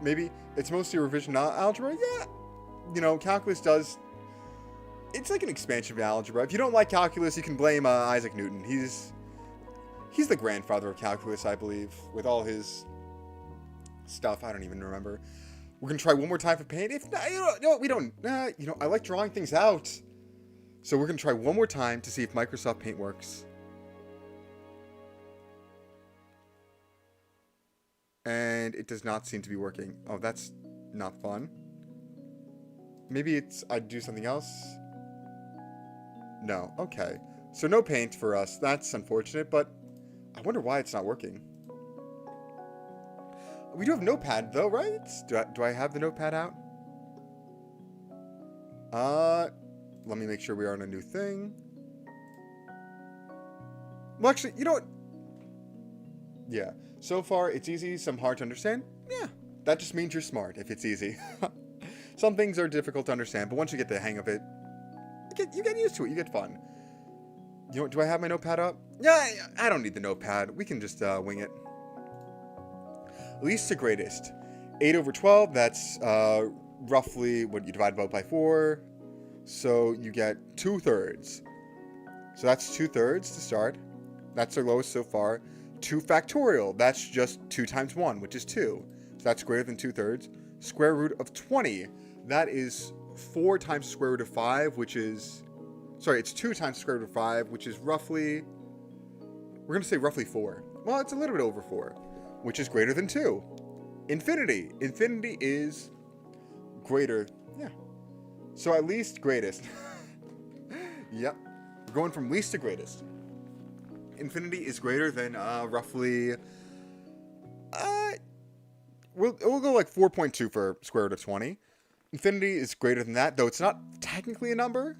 Maybe it's mostly revision, not algebra. Yeah. You know, calculus does... It's like an expansion of algebra. If you don't like calculus, you can blame Isaac Newton. He's the grandfather of calculus, I believe, with all his stuff. I don't even remember. We're going to try one more time for paint. If not, we don't. I like drawing things out. So we're going to try one more time to see if Microsoft Paint works. And it does not seem to be working. Oh, that's not fun. Maybe I'd do something else. No. Okay. So no paint for us. That's unfortunate, but I wonder why it's not working. We do have Notepad, though, right? Do I have the Notepad out? Let me make sure we are on a new thing. Well, actually, you know what? Yeah. So far, it's easy, some hard to understand. Yeah. That just means you're smart, if it's easy. Some things are difficult to understand, but once you get the hang of it, you get used to it. You get fun. You know, do I have my notepad up? Yeah, I don't need the notepad. We can just wing it. Least to greatest. 8 over 12, that's roughly what you divide by 4. So you get 2/3. So that's 2/3 to start. That's our lowest so far. 2 factorial, that's just 2 times 1, which is 2. So that's greater than 2/3. Square root of 20, that is 4 times the square root of 5, which is... Sorry, it's 2 times the square root of 5, which is roughly... We're going to say roughly 4. Well, it's a little bit over 4, which is greater than 2. Infinity. Infinity is greater. Yeah. So at least greatest. Yep. We're going from least to greatest. Infinity is greater than roughly... We'll go like 4.2 for square root of 20. Infinity is greater than that, though it's not technically a number.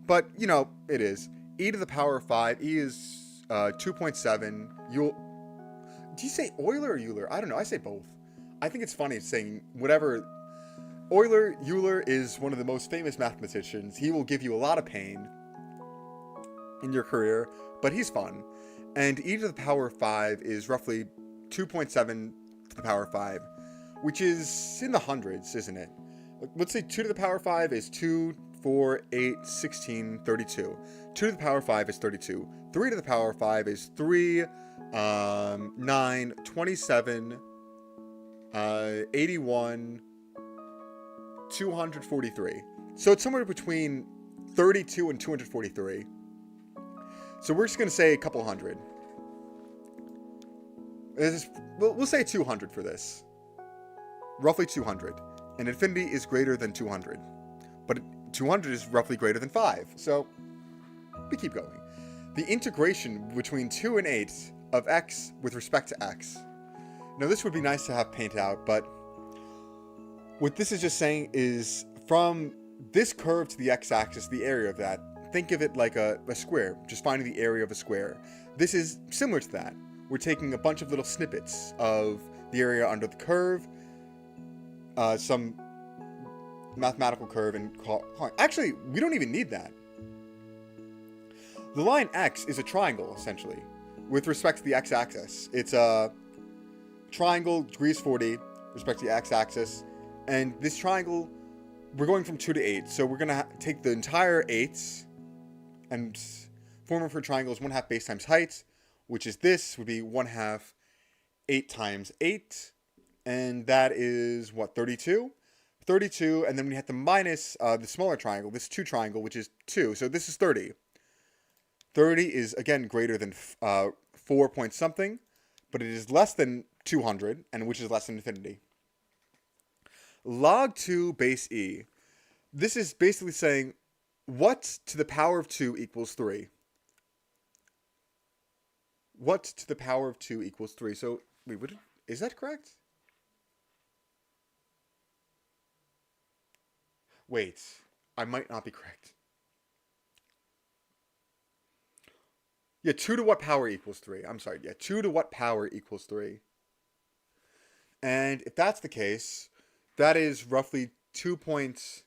But, you know, it is. E to the power of 5. E is 2.7. Do you say Euler or Euler? I don't know. I say both. I think it's funny saying whatever. Euler is one of the most famous mathematicians. He will give you a lot of pain in your career, but he's fun. And e to the power of 5 is roughly 2.7 to the power of 5, which is in the hundreds, isn't it? Let's say 2 to the power of 5 is 2, 4, 8, 16, 32. 2 to the power of 5 is 32. 3 to the power of 5 is 3, 9, 27, 81, 243. So it's somewhere between 32 and 243. So we're just going to say a couple hundred. We'll say 200 for this. Roughly 200. And infinity is greater than 200. But 200 is roughly greater than 5. So we keep going. The integration between 2 and 8 of x with respect to x. Now this would be nice to have paint out, but what this is just saying is from this curve to the x-axis, the area of that, think of it like a square, just finding the area of a square. This is similar to that. We're taking a bunch of little snippets of the area under the curve, some mathematical curve, and actually, we don't even need that. The line x is a triangle, essentially, with respect to the x-axis. It's a triangle, degrees 40, with respect to the x-axis, and this triangle, we're going from 2 to 8, so we're going to take the entire 8, and formula for a triangle is 1/2 base times height, which is this, would be 1/2 8 times 8, and that is, what, 32? 32, and then we have to minus the smaller triangle, this 2 triangle, which is 2, so this is 30. 30 is, again, greater than 4 point something, but it is less than 200, and which is less than infinity. Log 2 base e. This is basically saying, what to the power of 2 equals 3? What to the power of 2 equals 3? So, wait, is that correct? Wait, I might not be correct. Yeah, 2 to what power equals 3? I'm sorry, yeah, 2 to what power equals 3? And if that's the case, that is roughly 2 points...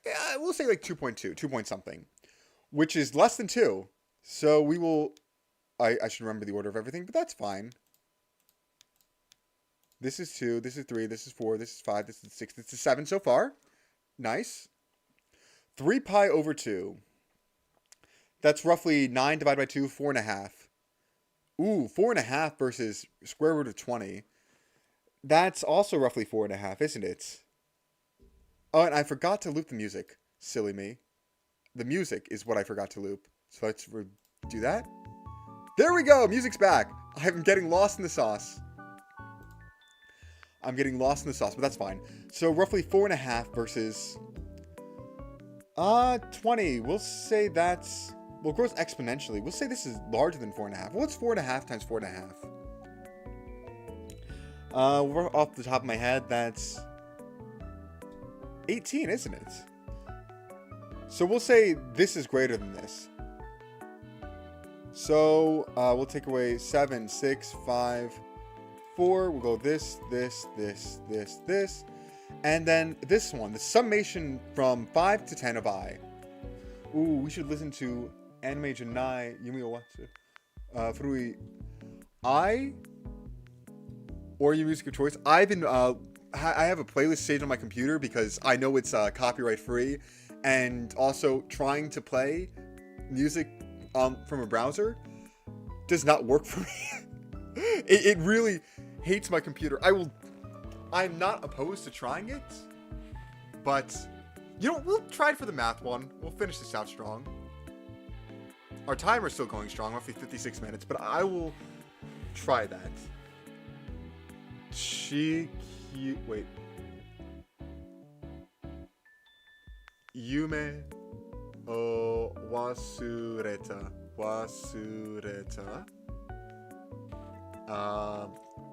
Yeah, we'll say like 2.2, 2 point something, which is less than 2. So we will... I should remember the order of everything, but that's fine. This is 2, this is 3, this is 4, this is 5, this is 6, this is 7 so far. Nice. 3 pi over 2. That's roughly 9 divided by 2, 4.5. Ooh, 4.5 versus square root of 20. That's also roughly 4.5, isn't it? Oh, and I forgot to loop the music. Silly me. The music is what I forgot to loop. So let's do that. There we go! Music's back! I'm getting lost in the sauce. I'm getting lost in the sauce, but that's fine. So roughly 4.5 versus... 20. We'll say that's... Well, it grows exponentially. We'll say this is larger than 4.5. Well, it's 4.5 times 4.5. Off the top of my head, that's 18, isn't it? So we'll say this is greater than this. So we'll take away 7, 6, 5, 4. We'll go this, this, this, this, this. And then this one, the summation from 5 to 10 of I. Ooh, we should listen to Anime Janai Yumi Owatsu. Furui I or your music of choice. I've been I have a playlist saved on my computer because I know it's copyright free, and also trying to play music from a browser does not work for me. It really hates my computer. I'm not opposed to trying it, but you know, we'll try it for the math one. We'll finish this out strong. Our timer's still going strong, roughly 56 minutes, but I will try that. Wait. Yume o wasureta.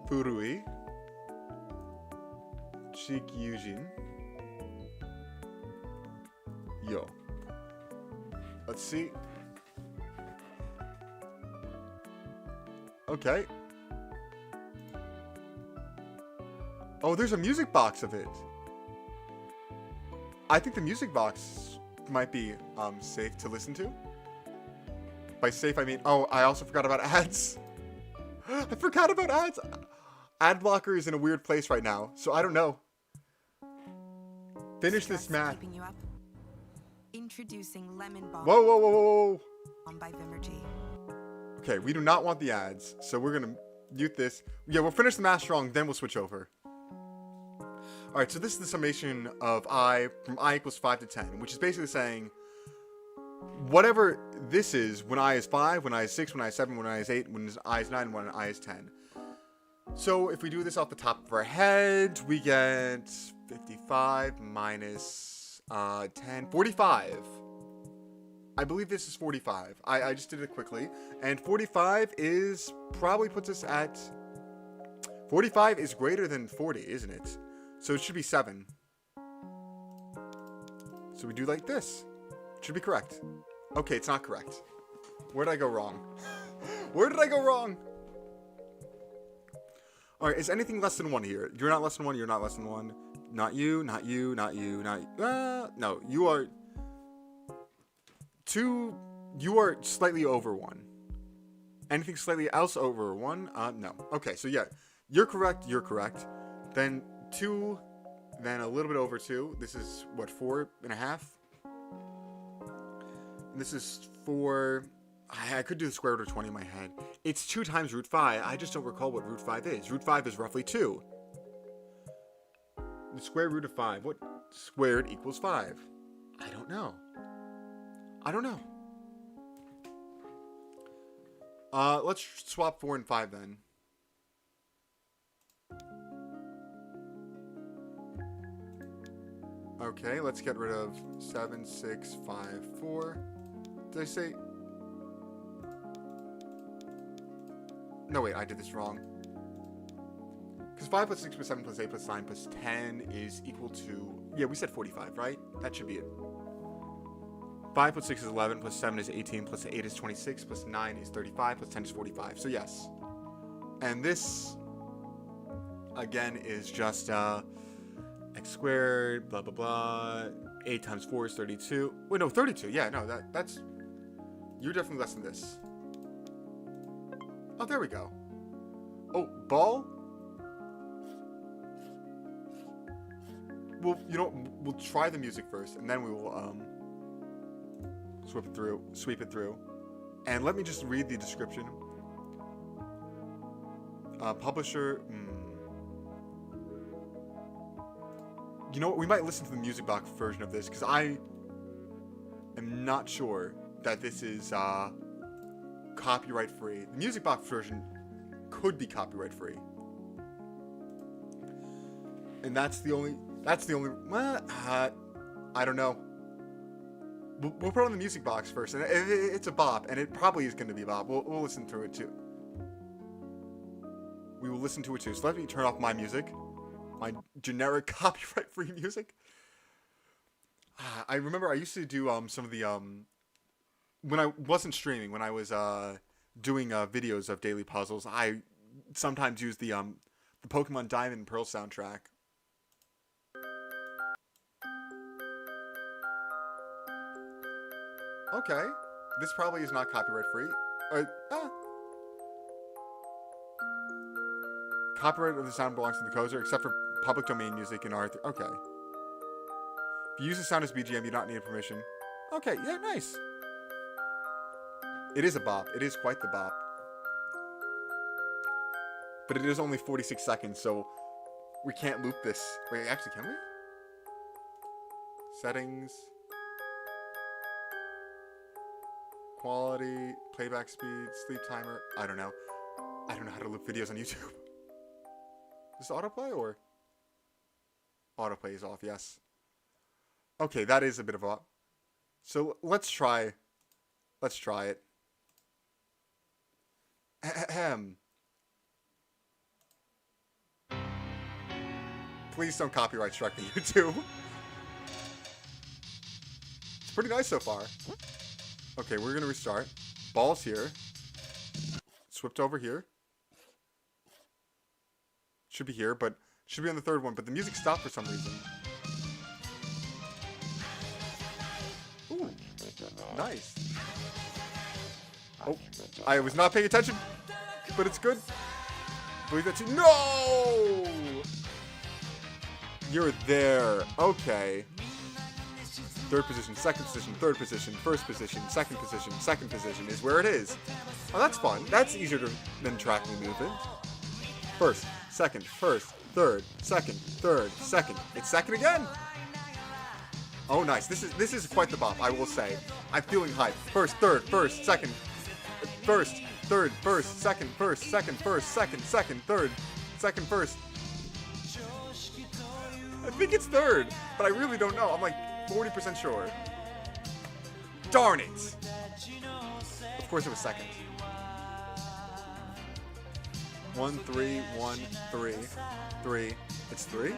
Furui. Chikyujin. Yo. Let's see. Okay. Oh, there's a music box of it. I think the music box might be safe to listen to. By safe, I mean, oh, I also forgot about ads. I forgot about ads. Ad blocker is in a weird place right now, so I don't know. Finish this math. Introducing lemon balm. Whoa. By Vimergy. Okay, we do not want the ads, so we're gonna mute this. Yeah, we'll finish the math strong, then we'll switch over. Alright, so this is the summation of I from I equals 5 to 10, which is basically saying whatever this is when I is 5, when I is 6, when I is 7, when I is 8, when I is 9, when I is 10. So if we do this off the top of our head, we get 55 minus 10, 45. I believe this is 45. I just did it quickly. And 45 is probably puts us at 45 is greater than 40, isn't it? So it should be 7. So we do like this. It should be correct. Okay, it's not correct. Where did I go wrong? Where did I go wrong? Alright, is anything less than 1 here? You're not less than 1, you're not less than 1. Not you, not you, not you, not you. No, you are 2. You are slightly over 1. Anything slightly else over 1? No. Okay, so yeah. You're correct, you're correct. Then 2, then a little bit over 2. This is, what, 4.5? And this is 4... I could do the square root of 20 in my head. It's 2 times root 5. I just don't recall what root 5 is. Root 5 is roughly 2. The square root of 5. What squared equals 5? I don't know. I don't know. Let's swap 4 and 5 then. Okay, let's get rid of 7, 6, 5, 4. Did I say... No, wait, I did this wrong. Because 5 plus 6 plus 7 plus 8 plus 9 plus 10 is equal to... Yeah, we said 45, right? That should be it. 5 plus 6 is 11, plus 7 is 18, plus 8 is 26, plus 9 is 35, plus 10 is 45. So yes. And this, again, is just x squared, blah, blah, blah. 8 times 4 is 32. Wait, no, 32. Yeah, no, that's... You're definitely less than this. Oh, there we go. Oh, ball? Well, you know, we'll try the music first, and then we will, sweep it through. And let me just read the description. Publisher, You know what, we might listen to the music box version of this, because I am not sure that this is, copyright free. The music box version could be copyright free. And that's the only, well, I don't know. We'll put on the music box first, and it's a bop, and it probably is going to be a bop. We'll listen to it too. We will listen to it too. So let me turn off my music, my generic copyright-free music. I remember I used to do some of the when I wasn't streaming, when I was doing videos of daily puzzles, I sometimes used the Pokemon Diamond and Pearl soundtrack. Okay, this probably is not copyright free. Copyright of the sound belongs to the composer, except for public domain music and art. Okay. If you use the sound as BGM, you don't need permission. Okay, yeah, nice. It is a bop. It is quite the bop. But it is only 46 seconds, so we can't loop this. Wait, actually, can we? Settings. Quality, playback speed, sleep timer. I don't know. I don't know how to loop videos on YouTube. Is this autoplay or? Autoplay is off, yes. Okay, that is a bit of a... So let's try. Let's try it. Ahem. Please don't copyright strike me, YouTube. It's pretty nice so far. Okay, we're gonna restart. Ball's here. Swift over here. Should be here, but should be on the third one, but the music stopped for some reason. Ooh, nice. Oh, I was not paying attention, but it's good. Believe that too. No! You're there. Okay. Third position, second position, third position, first position, second position is where it is. Oh, that's fun. That's easier than tracking movement. First, second, third, second, second. It's second again. Oh, nice. This is quite the bop, I will say. I'm feeling hype. First, third, second, first, second, third, second, first. I think it's third, but I really don't know. I'm like 40% sure. Darn it! Of course it was second. 1, 3, 1, 3, 3. It's 3?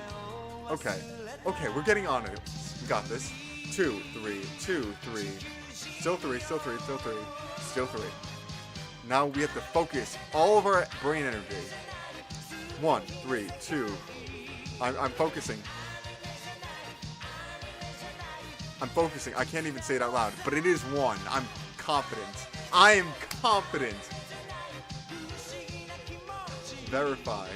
Okay. Okay, we're getting on it. We got this. 2, 3, 2, 3. Still 3, still 3, still 3. Still 3. Now we have to focus all of our brain energy. 1, 3, 2. I'm focusing. I'm focusing. I can't even say it out loud, but it is 1. I'm confident. I am confident. Verify.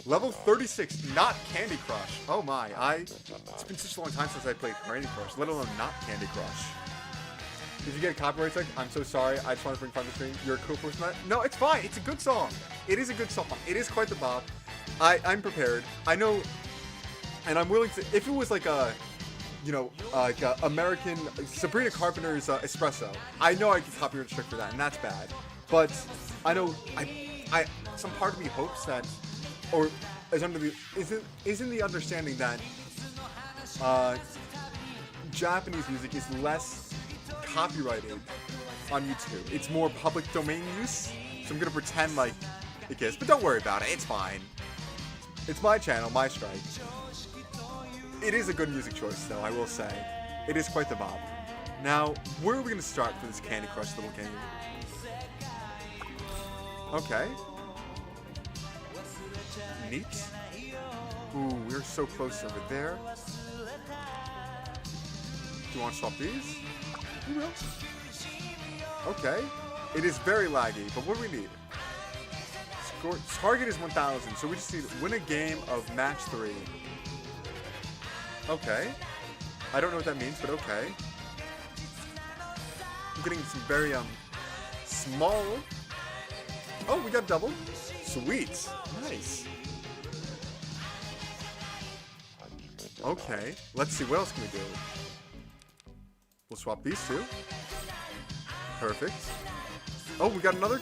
Level 36, not Candy Crush. Oh my, it's been such a long time since I played Candy Crush, let alone not Candy Crush. Did you get a copyright strike? I'm so sorry. I just want to bring fun to the stream. You're a cool person. No, it's fine. It's a good song. It is a good song. It is quite the bop. I'm prepared. I know, and I'm willing to. If it was like a, like a American Sabrina Carpenter's Espresso, I know I could copyright strike for that, and that's bad. But I know some part of me hopes that, or is under the is in the understanding that Japanese music is less copyrighted on YouTube. It's more public domain use, so I'm gonna pretend like it is, but don't worry about it, it's fine. It's my channel, my strike. It is a good music choice though, I will say. It is quite the bop. Now, where are we gonna start for this Candy Crush little game? Okay. Neat. Ooh, we're so close over there. Do you want to swap these? You will. Okay. It is very laggy, but what do we need? Score, target is 1,000, so we just need to win a game of match 3. Okay. I don't know what that means, but okay. I'm getting some very, small. Oh, we got double. Sweet. Nice. Okay. Let's see, what else can we do? We'll swap these two. Perfect. Oh, we got another.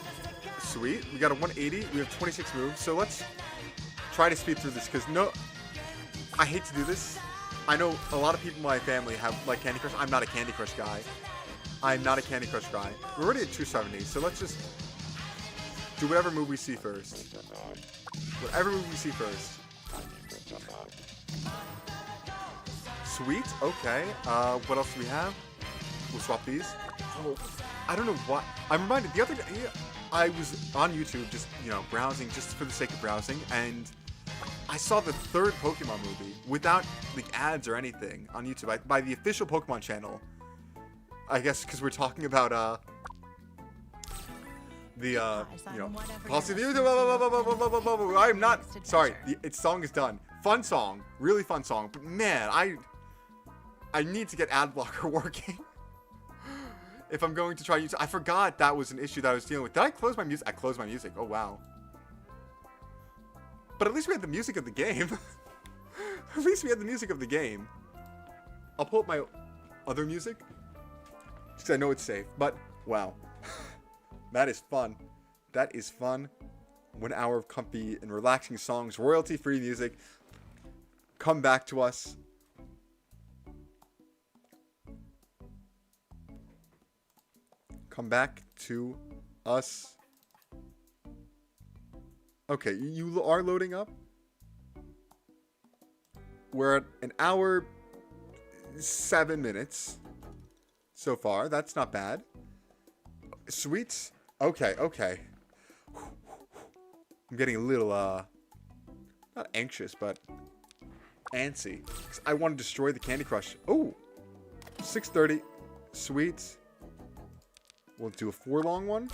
Sweet. We got a 180. We have 26 moves. So let's try to speed through this, because I hate to do this. I know a lot of people in my family have like Candy Crush. I'm not a Candy Crush guy. I'm not a Candy Crush guy. We're already at 270, so let's just do whatever move we see first. Whatever move we see first. Sweet. Okay. What else do we have? We'll swap these. Oh, I don't know what. I'm reminded the other day I was on YouTube just, browsing just for the sake of browsing, and I saw the third Pokemon movie without like ads or anything on YouTube by the official Pokemon channel. I guess because we're talking about the pause the video. I'm not sorry. Its song is done. Fun song, really fun song. But man, I need to get ad blocker working if I'm going to try use. I forgot that was an issue that I was dealing with. Did I close my music? I closed my music. Oh wow. But at least we had the music of the game. At least we had the music of the game. I'll pull up my other music because I know it's safe. But wow. That is fun. That is fun. 1 hour of comfy and relaxing songs, royalty-free music. Come back to us. Come back to us. Okay, you are loading up. We're at 1 hour 7 minutes so far. That's not bad. Sweet. Okay, okay. I'm getting a little, not anxious, but antsy. 'Cause I want to destroy the Candy Crush. Oh, 6:30. Sweet. We'll do a 4-long one.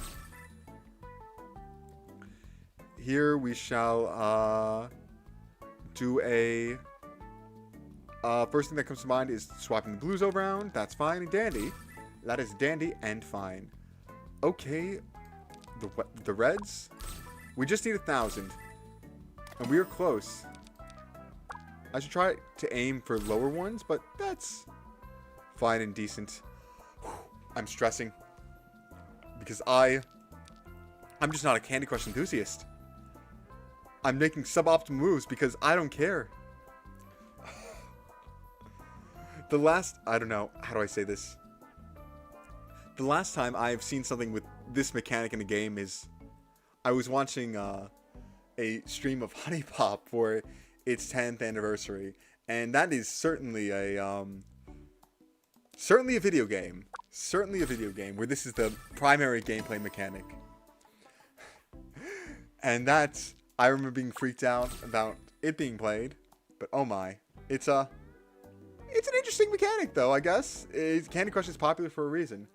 Here we shall, do a, first thing that comes to mind is swapping the blues around. That's fine and dandy. That is dandy and fine. Okay. The reds. We just need 1,000. And we are close. I should try to aim for lower ones, but that's fine and decent. I'm stressing. Because I'm just not a Candy Crush enthusiast. I'm making suboptimal moves because I don't care. I don't know, how do I say this? The last time I've seen something with this mechanic in a game is I was watching a stream of Honey Pop for its 10th anniversary, and that is certainly a video game. Certainly a video game where this is the primary gameplay mechanic. And that's, I remember being freaked out about it being played, but oh my, it's an interesting mechanic though, I guess. Candy Crush is popular for a reason.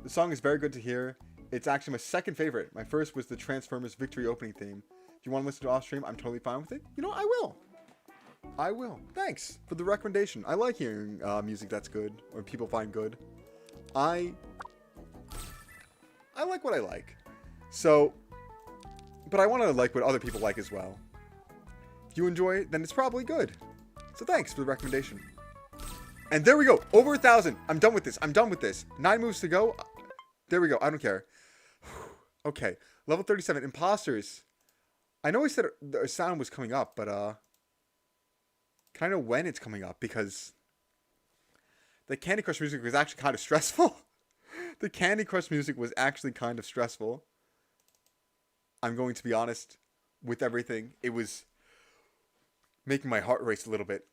The song is very good to hear. It's actually my second favorite. My first was the Transformers Victory opening theme. If you want to listen to it off stream, I'm totally fine with it. You know, I will. I will. Thanks for the recommendation. I like hearing music that's good, or people find good. I like what I like. So, but I want to like what other people like as well. If you enjoy it, then it's probably good. So thanks for the recommendation. And there we go. Over 1,000. I'm done with this. I'm done with this. 9 moves to go. There we go. I don't care. Okay. Level 37. Imposters. I know I said the sound was coming up, but can I know when it's coming up? Because the Candy Crush music was actually kind of stressful. The Candy Crush music was actually kind of stressful. I'm going to be honest with everything. It was making my heart race a little bit.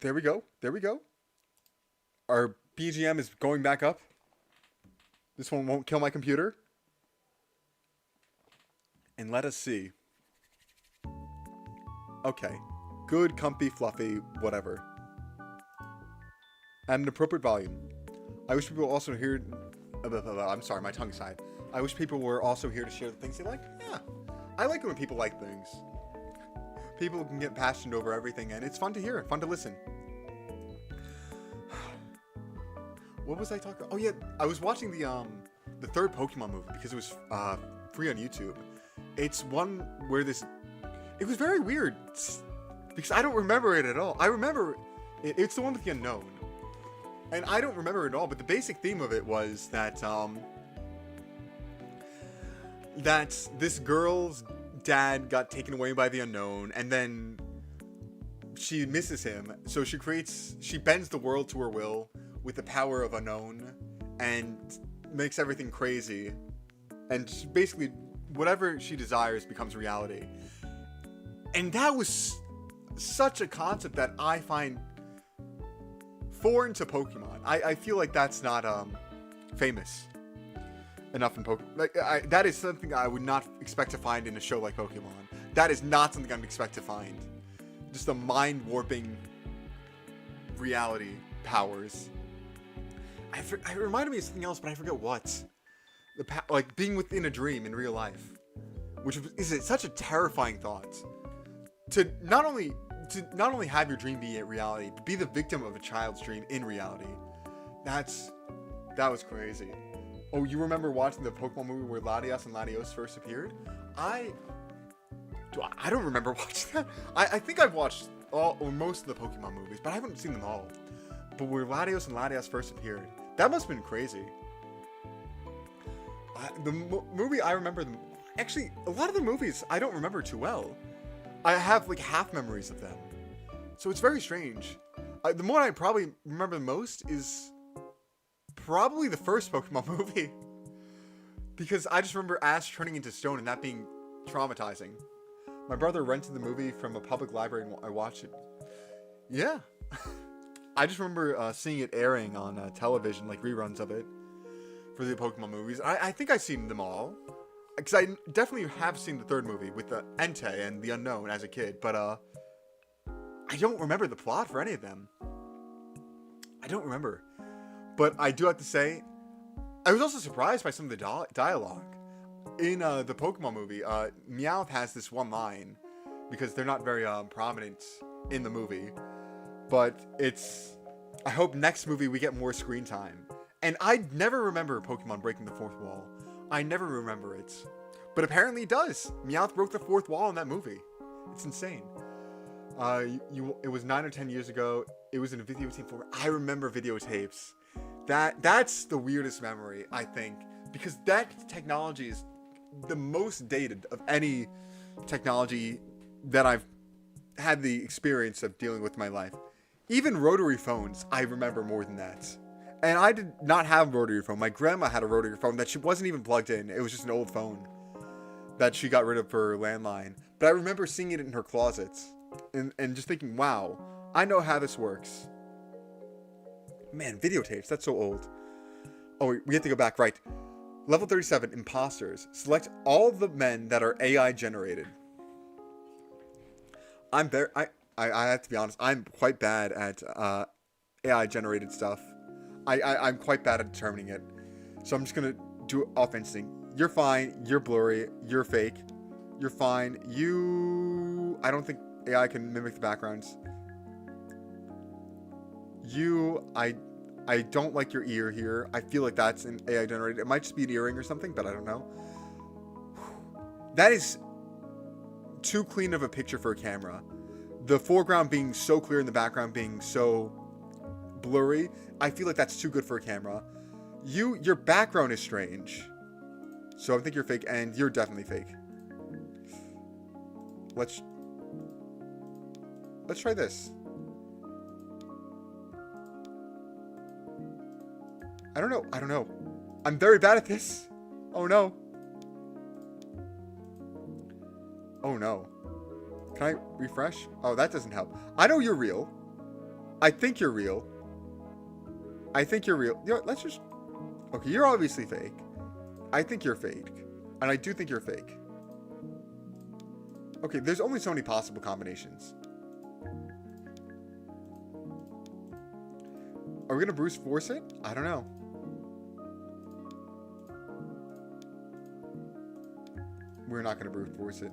There we go. There we go. Our BGM is going back up. This one won't kill my computer. And let us see. Okay. Good, comfy, fluffy, whatever. At an appropriate volume. I wish people also hear... I'm sorry, my tongue's tied. I wish people were also here to share the things they like. Yeah. I like it when people like things. People can get passionate over everything, and it's fun to hear, fun to listen. What was I talking about? Oh yeah, I was watching the third Pokemon movie because it was free on YouTube. It's one where it was very weird because I don't remember it at all. I remember it's the one with the unknown, and I don't remember it at all. But the basic theme of it was that that this girl's dad got taken away by the unknown, and then she misses him, so she bends the world to her will with the power of unknown and makes everything crazy, and basically whatever she desires becomes reality. And that was such a concept that I find foreign to Pokemon. I feel like that's not famous enough in Pokemon. Like that is something I would not expect to find in a show like Pokemon. That is not something I'd expect to find. Just a mind-warping reality powers. It reminded me of something else, but I forget what. like being within a dream in real life, which is such a terrifying thought. To not only have your dream be a reality, but be the victim of a child's dream in reality. That was crazy. Oh, you remember watching the Pokemon movie where Latios and Latios first appeared? I don't remember watching that. I think I've watched all or most of the Pokemon movies, but I haven't seen them all. But where Latios and Latias first appeared, that must have been crazy. The movie I remember, actually, a lot of the movies I don't remember too well. I have like half memories of them. So it's very strange. The one I probably remember the most is probably the first Pokemon movie. Because I just remember Ash turning into stone and that being traumatizing. My brother rented the movie from a public library and I watched it. Yeah. I just remember seeing it airing on television, like reruns of it, for the Pokemon movies. I think I've seen them all. Because I definitely have seen the third movie with the Entei and the Unknown as a kid. But I don't remember the plot for any of them. I don't remember. But I do have to say, I was also surprised by some of the dialogue. In the Pokemon movie, Meowth has this one line, because they're not very prominent in the movie. But I hope next movie we get more screen time. And I never remember Pokemon breaking the fourth wall. I never remember it. But apparently it does. Meowth broke the fourth wall in that movie. It's insane. It was 9 or 10 years ago. It was in a videotape format. I remember videotapes. That's the weirdest memory, I think. Because that technology is the most dated of any technology that I've had the experience of dealing with in my life. Even rotary phones, I remember more than that. And I did not have a rotary phone. My grandma had a rotary phone that she wasn't even plugged in. It was just an old phone that she got rid of for her landline. But I remember seeing it in her closets and just thinking, wow, I know how this works. Man, videotapes, that's so old. Oh, we have to go back, right. Level 37, imposters. Select all the men that are AI generated. I have to be honest, I'm quite bad at AI generated stuff. I'm quite bad at determining it. So I'm just going to do it off instinct. You're fine. You're blurry. You're fake. You're fine. I don't think AI can mimic the backgrounds. I don't like your ear here. I feel like that's an AI generated. It might just be an earring or something, but I don't know. That is too clean of a picture for a camera. The foreground being so clear and the background being so blurry, I feel like that's too good for a camera. Your background is strange, so I think you're fake, and you're definitely fake. Let's try this. I don't know. I'm very bad at this. Oh no. Can I refresh? Oh, that doesn't help. I know you're real. I think you're real. You know what, let's just... Okay, you're obviously fake. I think you're fake. And I do think you're fake. Okay, there's only so many possible combinations. Are we gonna Bruce Force it? I don't know. We're not gonna Bruce Force it.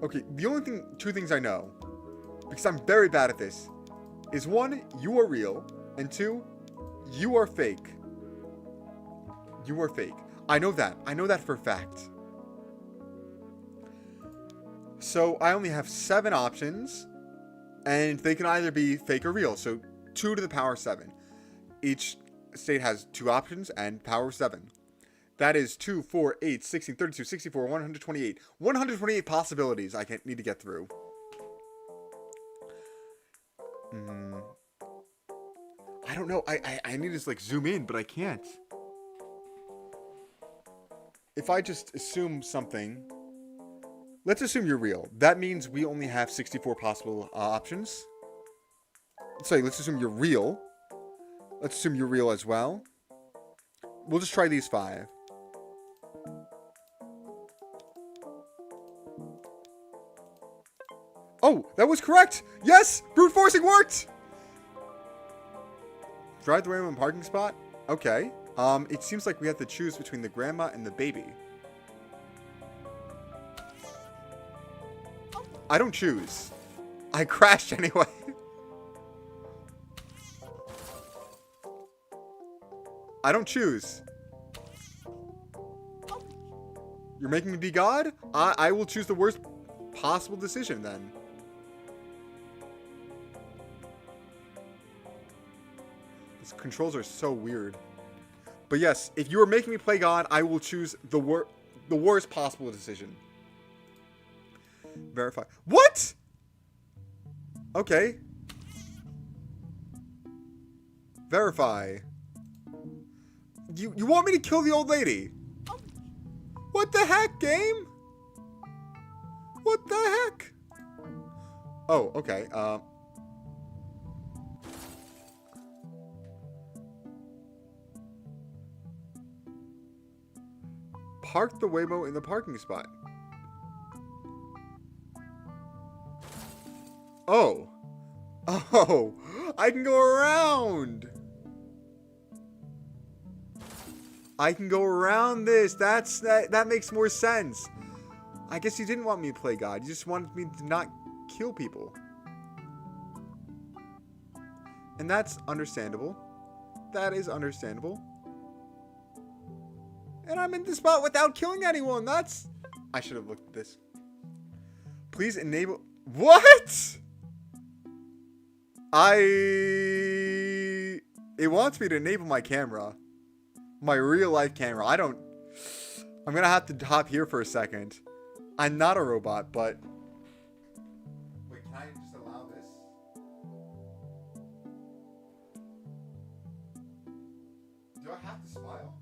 Okay, the only two things I know, because I'm very bad at this, is one, you are real, and two, you are fake. You are fake. I know that. I know that for a fact. So I only have 7 options, and they can either be fake or real. So 2 to the power 7. Each state has 2 options and power 7. That is 2, 4, 8, 16, 32, 64, 128. 128 possibilities I need to get through. I don't know. I need to like zoom in, but I can't. If I just assume something, let's assume you're real. That means we only have 64 possible options. Sorry, let's assume you're real. Let's assume you're real as well. We'll just try these 5. Oh, that was correct. Yes, brute forcing worked. Drive the random parking spot? Okay. It seems like we have to choose between the grandma and the baby. I don't choose. I crashed anyway. I don't choose. You're making me be God? I will choose the worst possible decision then. These controls are so weird. But yes, if you are making me play God, I will choose the worst possible decision. Verify. What? Okay. Verify. You want me to kill the old lady? What the heck, game? What the heck? Oh, okay. Park the Waymo in the parking spot. Oh. Oh. I can go around. I can go around this. That makes more sense. I guess you didn't want me to play God. You just wanted me to not kill people. And that's understandable. That is understandable. And I'm in the spot without killing anyone. That's... I should have looked at this. Please enable... What? It wants me to enable my camera. My real life camera. I'm gonna have to hop here for a second. I'm not a robot, but... Wait, can I just allow this? Do I have to smile?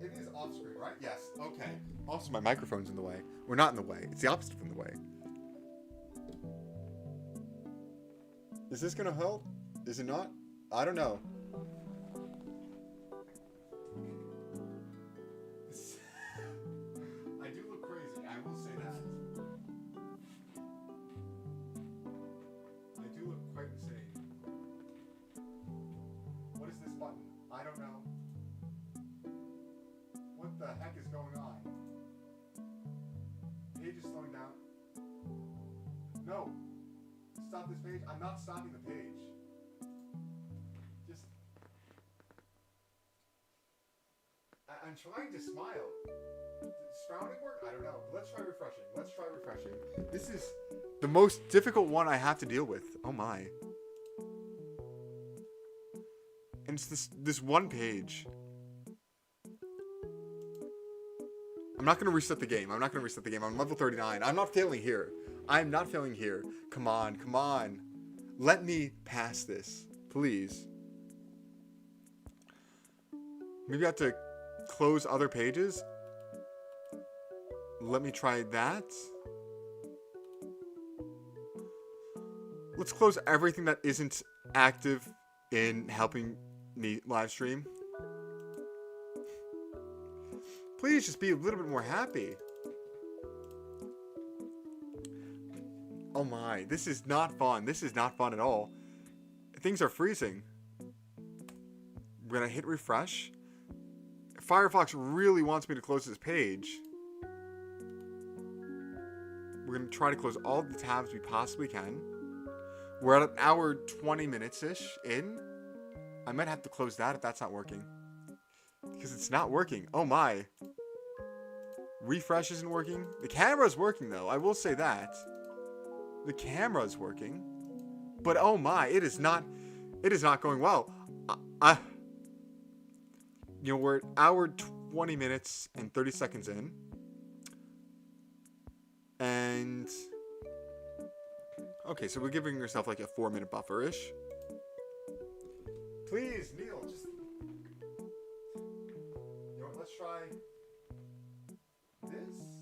It is off screen, right? Yes, okay. Also, my microphone's in the way. We're not in the way. It's the opposite from the way. Is this gonna help? Is it not? I don't know. I do look crazy, I will say that. I do look quite insane. What is this button? I don't know. What the heck is going on? Page is slowing down. No. Stop this page. I'm not stopping the page. Just... I'm trying to smile. Does frowning work? I don't know. Let's try refreshing. Let's try refreshing. This is the most difficult one I have to deal with. Oh my. And it's this one page. I'm not going to reset the game. I'm not going to reset the game. I'm level 39. I'm not failing here. I'm not failing here. Come on. Come on. Let me pass this. Please. Maybe I have to close other pages. Let me try that. Let's close everything that isn't active in helping me live stream. Please just be a little bit more happy. Oh my, this is not fun. This is not fun at all. Things are freezing. We're gonna hit refresh. Firefox really wants me to close this page. We're gonna try to close all the tabs we possibly can. We're at an hour 20 minutes-ish in. I might have to close that if that's not working. Because it's not working. Oh my. Refresh isn't working. The camera's working though. I will say that. The camera's working. But oh my, it is not going well. You know, we're at hour 20 minutes and 30 seconds in. And okay, so we're giving yourself like a 4-minute buffer-ish. Please, Neil, just... You know what, let's try this.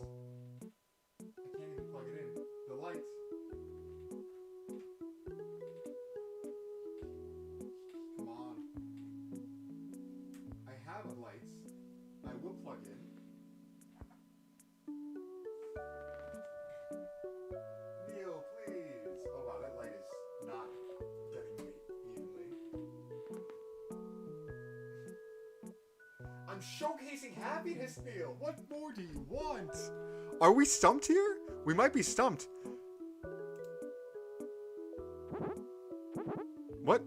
I can't even plug it in. The light. Come on. I have a light. I will plug in. Neil, please. Oh wow, that light is not getting me evenly. showcasing happiness, Neil. What more do you want? Are we stumped here? We might be stumped. What?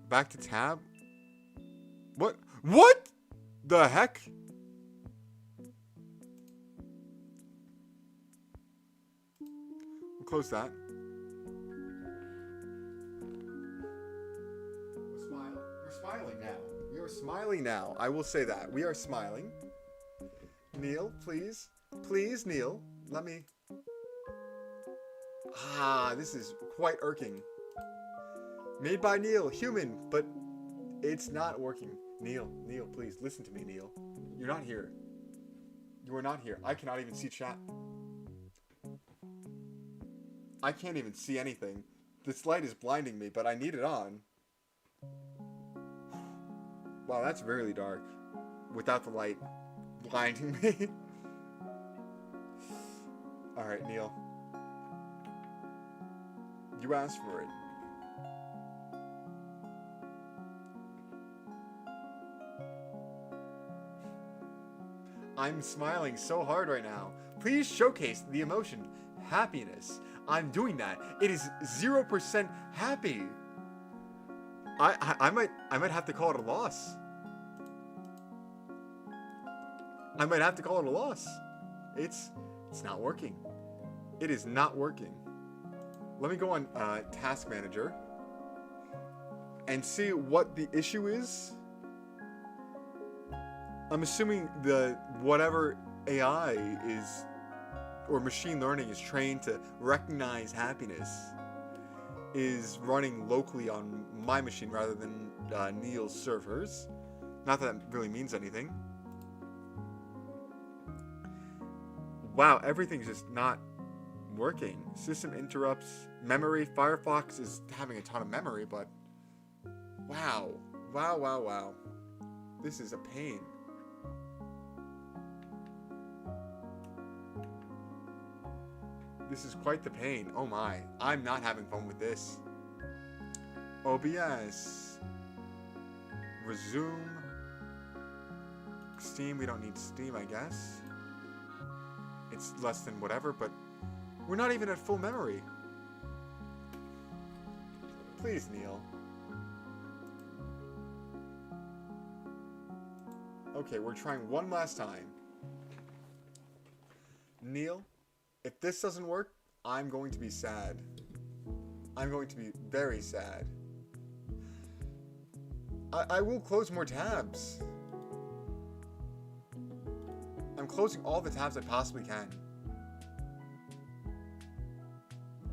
Back to tab? What? What the heck? We'll close that. We're smiling now. We are smiling now. I will say that. We are smiling. Neil, please. Please, Neil. Let me... this is quite irking. Made by Neil. Human. But it's not working. Neil, please. Listen to me, Neil. You're not here. You are not here. I cannot even see chat. I can't even see anything. This light is blinding me, but I need it on. Wow, that's really dark. Without the light blinding me. Alright, Neil. You asked for it. I'm smiling so hard right now. Please showcase the emotion. Happiness. I'm doing that. It is 0% happy. I might have to call it a loss. I might have to call it a loss. It's not working. It is not working. Let me go on Task Manager and see what the issue is. I'm assuming the whatever AI is or machine learning is trained to recognize happiness is running locally on my machine rather than Neil's servers. Not that really means anything. Wow, everything's just not working. System interrupts. Memory. Firefox is having a ton of memory, but... Wow. Wow. This is a pain. This is quite the pain. Oh my. I'm not having fun with this. OBS. Resume. Steam. We don't need Steam, I guess. It's less than whatever, but we're not even at full memory. Please, Neil. Okay, we're trying one last time. Neil, if this doesn't work, I'm going to be sad. I'm going to be very sad. I will close more tabs. I'm closing all the tabs I possibly can.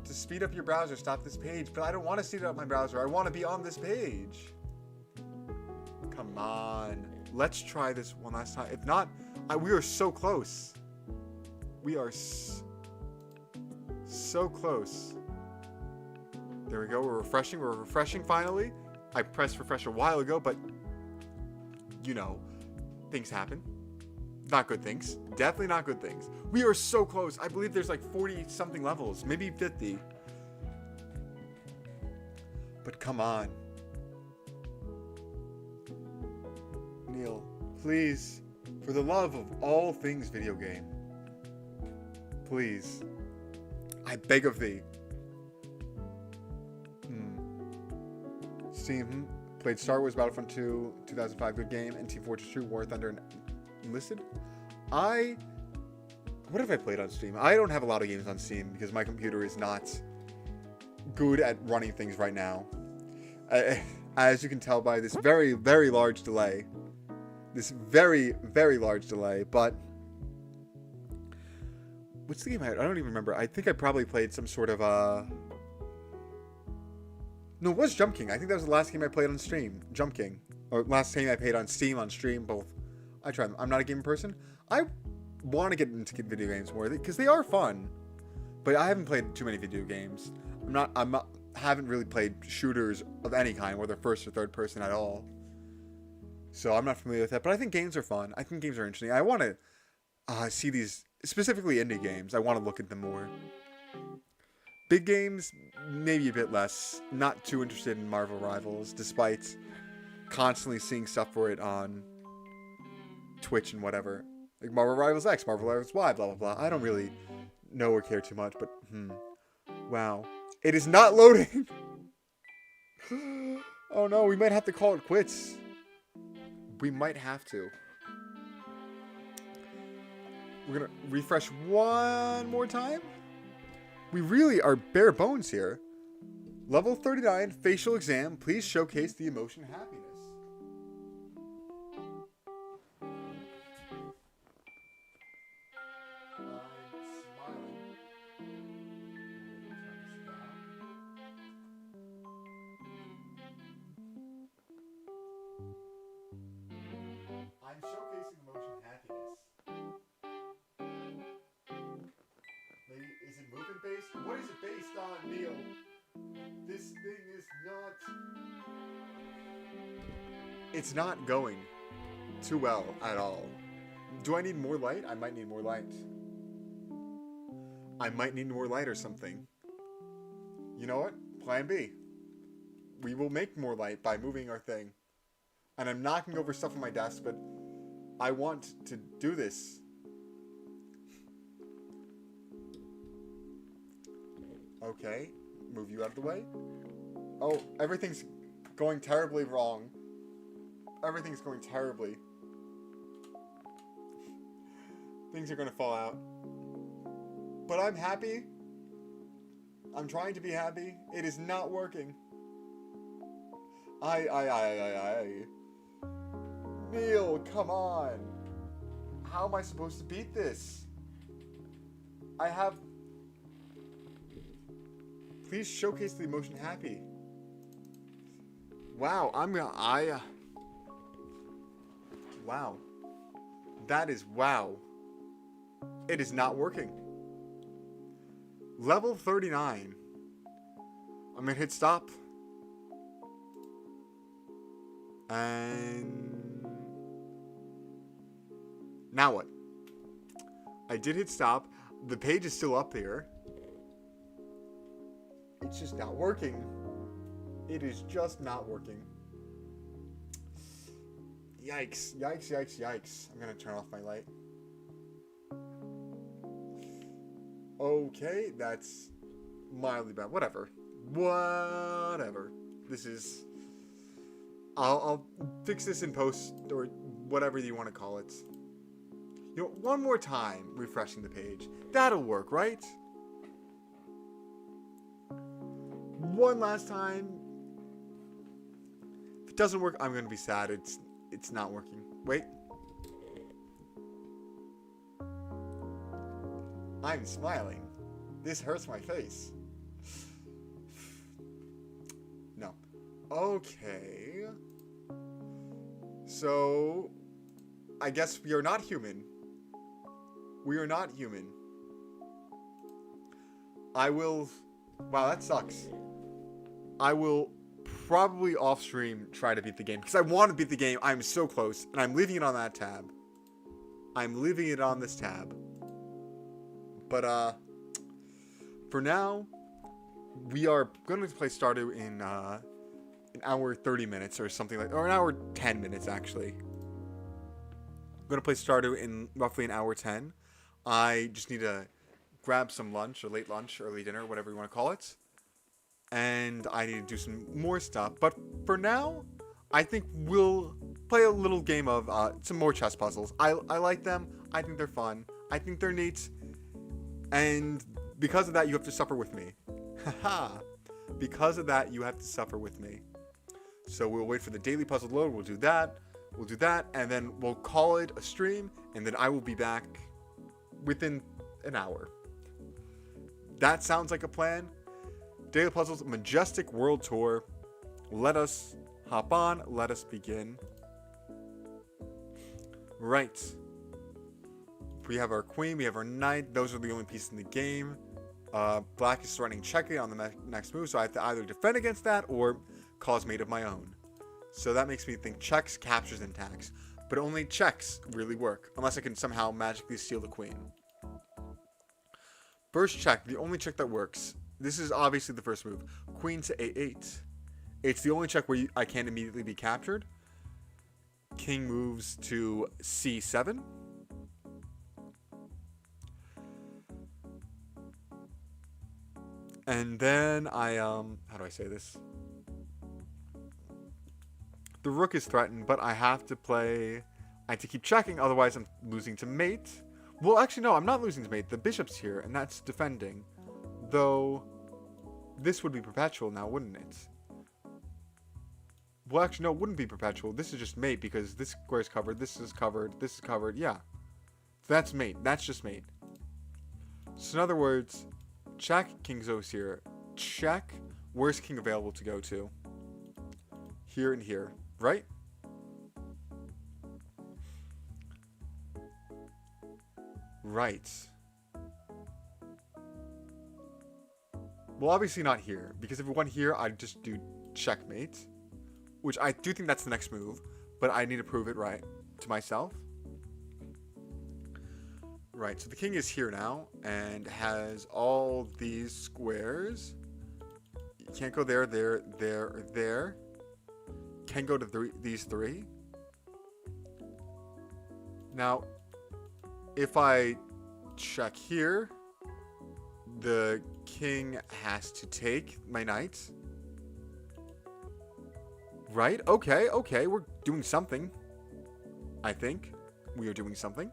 To speed up your browser, stop this page. But I don't want to speed up my browser. I want to be on this page. Come on. Let's try this one last time. If not, we are so close. We are so close. There we go. We're refreshing. We're refreshing finally. I pressed refresh a while ago, but you know, things happen. Not good things. Definitely not good things. We are so close. I believe there's like 40 something levels, maybe 50. But come on. Neil, please, for the love of all things video game, please, I beg of thee. Steam, played Star Wars Battlefront 2, 2005, good game, and Team Fortress 2, War Thunder, Enlisted. What have I played on Steam? I don't have a lot of games on Steam because my computer is not good at running things right now. As you can tell by this very, very large delay. This very, very large delay, but... What's the game I don't even remember. I think I probably played some sort of, No, it was Jump King. I think that was the last game I played on stream. Jump King. Or last game I played on Steam, on stream, both. I try them. I'm not a gaming person. I want to get into video games more because they are fun. But I haven't played too many video games. Haven't really played shooters of any kind, whether first or third person at all. So I'm not familiar with that. But I think games are fun. I think games are interesting. I want to see these, specifically indie games. I want to look at them more. Big games, maybe a bit less. Not too interested in Marvel Rivals, despite constantly seeing stuff for it on Twitch and whatever. Like Marvel Rivals X, Marvel Rivals Y, blah, blah, blah. I don't really know or care too much, but, wow. It is not loading! Oh no, we might have to call it quits. We might have to. We're gonna refresh one more time. We really are bare bones here. Level 39, facial exam. Please showcase the emotion happiness. I'm showcasing emotion happiness. Maybe, is it movement based? What is it based on, Neil? This thing is not... It's not going too well at all. Do I need more light? I might need more light. I might need more light or something. You know what? Plan B. We will make more light by moving our thing. And I'm knocking over stuff on my desk, but I want to do this. Okay, move you out of the way. Oh, everything's going terribly wrong. Everything's going terribly. Things are gonna fall out. But I'm happy. I'm trying to be happy. It is not working. Neil, come on. How am I supposed to beat this? I have... Please showcase the emotion happy. Wow, wow. That is wow. It is not working. Level 39. I'm gonna hit stop. And... now what? I did hit stop. The page is still up here. It's just not working. It is just not working. Yikes. Yikes, yikes, yikes. I'm gonna turn off my light. Okay, that's mildly bad. Whatever. Whatever. This is... I'll fix this in post, or whatever you want to call it. You know, one more time, refreshing the page. That'll work, right? One last time. If it doesn't work, I'm going to be sad. It's not working. Wait. I'm smiling. This hurts my face. No. Okay. So, I guess we are not human. We are not human. I will... Wow, that sucks. I will probably off stream try to beat the game. Because I want to beat the game. I'm so close. And I'm leaving it on that tab. I'm leaving it on this tab. But, for now, we are going to play Stardew in, an hour 30 minutes or something like... Or an hour 10 minutes, actually. I'm going to play Stardew in roughly an hour 10. I just need to grab some lunch, or late lunch, early dinner, whatever you want to call it. And I need to do some more stuff. But for now, I think we'll play a little game of some more chess puzzles. I like them. I think they're fun. I think they're neat. And because of that, you have to suffer with me. Haha. Because of that, you have to suffer with me. So we'll wait for the daily puzzle to load. We'll do that. We'll do that. And then we'll call it a stream. And then I will be back within an hour. That sounds like a plan. Daily Puzzles Majestic World Tour. Let us hop on. Let us begin. Right. We have our queen. We have our knight. Those are the only pieces in the game. Black is threatening checkmate on the next move, so I have to either defend against that or cause mate of my own. So that makes me think checks, captures, and attacks. But only checks really work, unless I can somehow magically steal the queen. First check, the only check that works. This is obviously the first move. Queen to a8. It's the only check where I can't immediately be captured. king moves to c7. And then how do I say this? The rook is threatened, but I have to keep checking, otherwise I'm losing to mate. Well, actually, no, I'm not losing to mate. The bishop's here, and that's defending. Though, this would be perpetual now, wouldn't it? Well, actually, no, it wouldn't be perpetual. This is just mate, because this square is covered, this is covered, yeah. So that's mate. That's just mate. So in other words, check, king goes here. Check, where's king available to go to? Here and here, right? Right. Well, obviously not here, because if it went here, I'd just do checkmate, which I do think that's the next move, but I need to prove it right to myself. Right, so the king is here now, and has all these squares. You can't go there, there, there, or there. Can go to these three. Now, if I check here, the king has to take my knight. Right? Okay, okay, we're doing something. I think we are doing something.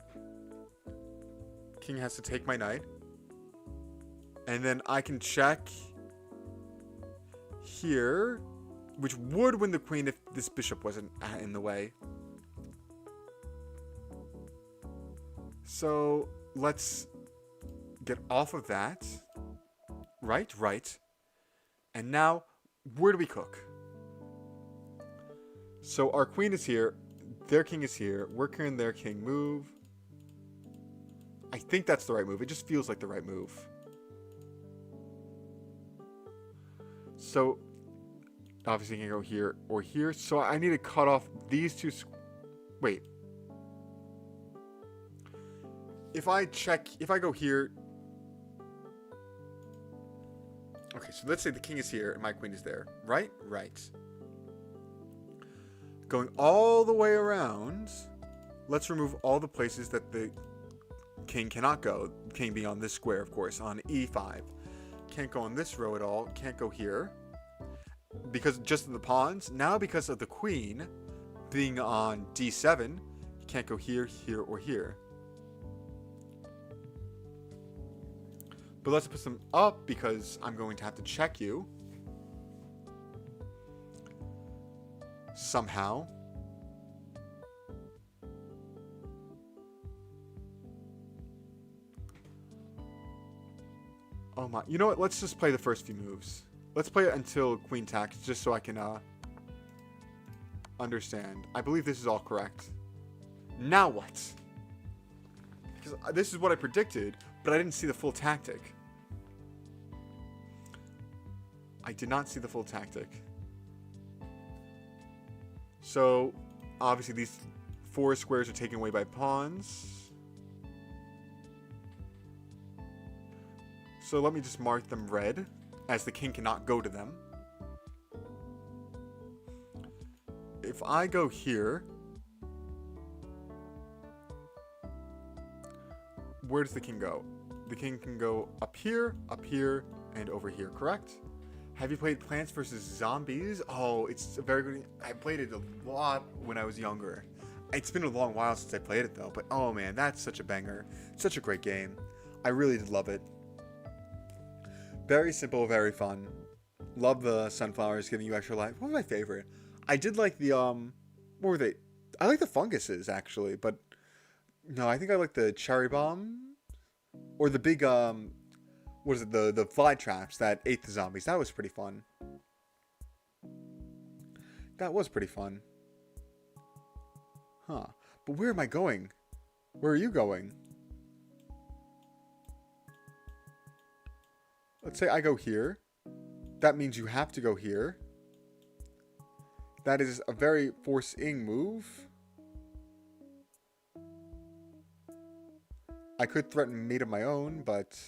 King has to take my knight. And then I can check here, which would win the queen if this bishop wasn't in the way. So let's get off of that. Right, right. And now, where do we cook? So our queen is here. Their king is here. Where can their king move? I think that's the right move. It just feels like the right move. So, obviously you can go here or here. So I need to cut off these two. Wait. If I go here. Okay, so let's say the king is here and my queen is there. Right? Right. Going all the way around. Let's remove all the places that the king cannot go. King being on this square, of course, on e5. Can't go on this row at all. Can't go here. Because just of the pawns. Now because of the queen being on d7, can't go here, here, or here. But let's put them up because I'm going to have to check you. Somehow. Oh my. You know what? Let's just play the first few moves. Let's play it until queen takes, just so I can understand. I believe this is all correct. Now what? Because this is what I predicted, but I didn't see the full tactic. I did not see the full tactic. So, obviously these 4 squares are taken away by pawns. So let me just mark them red, as the king cannot go to them. If I go here, where does the king go? The king can go up here, and over here, correct? Have you played Plants vs. Zombies? Oh, it's a very good... I played it a lot when I was younger. It's been a long while since I played it, though. But, oh, man, that's such a banger. Such a great game. I really did love it. Very simple, very fun. Love the sunflowers giving you extra life. What was my favorite? I did like the, what were they? I like the funguses, actually. But, no, I think I like the cherry bomb. Or the big, what is it, the fly traps that ate the zombies. That was pretty fun. That was pretty fun. Huh. But where am I going? Where are you going? Let's say I go here. That means you have to go here. That is a very forcing move. I could threaten mate of my own, but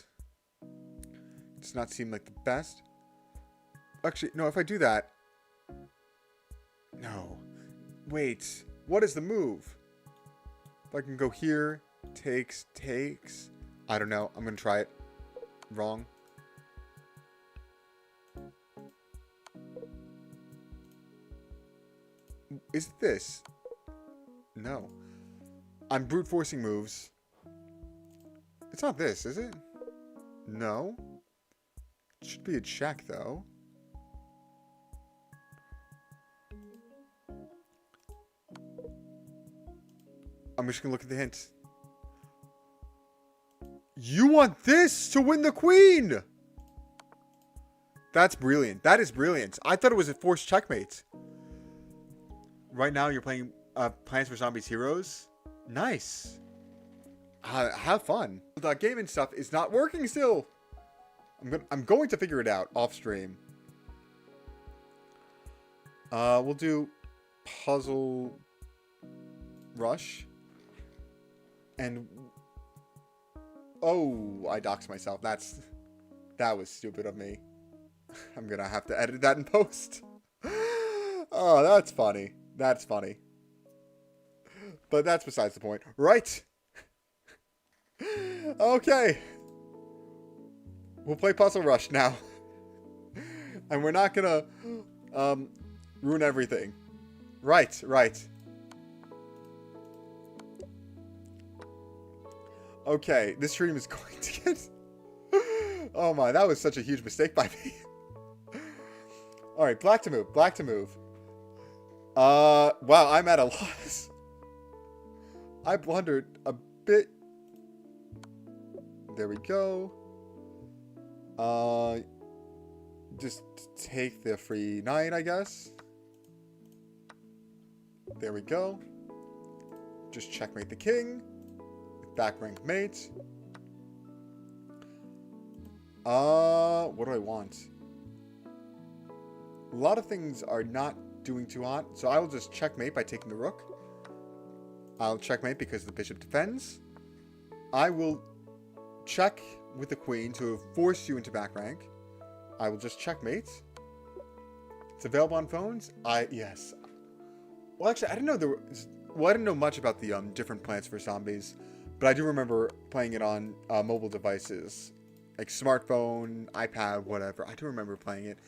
it does not seem like the best. Actually, no, if I do that... No. Wait. What is the move? If I can go here, takes. I don't know. I'm going to try it. Wrong. Is it this? No. I'm brute forcing moves. It's not this, is it? No. It should be a check, though. I'm just going to look at the hint. You want this to win the queen! That's brilliant. That is brilliant. I thought it was a forced checkmate. Right now, you're playing Plants vs. Zombies Heroes. Nice. Have fun. The game and stuff is not working still. I'm going to figure it out off stream. We'll do Puzzle Rush. And oh, I doxed myself. That was stupid of me. I'm gonna have to edit that in post. Oh, that's funny. That's funny. But that's besides the point. Right. Okay. We'll play Puzzle Rush now. And we're not gonna ruin everything. Right. Okay, this stream is going to get... Oh my, that was such a huge mistake by me. Alright, black to move. Wow, I'm at a loss. I blundered a bit. There we go. Just take the free knight, I guess. There we go. Just checkmate the king. Back rank mate. What do I want? A lot of things are not doing too hot, so I will just checkmate by taking the rook. I'll checkmate because the bishop defends. I will check with the queen to force you into back rank. I will just checkmate. It's available on phones? Yes. Well, actually, I didn't know I didn't know much about the different Plants vs. Zombies. But I do remember playing it on mobile devices, like smartphone, iPad, whatever. I do remember playing it.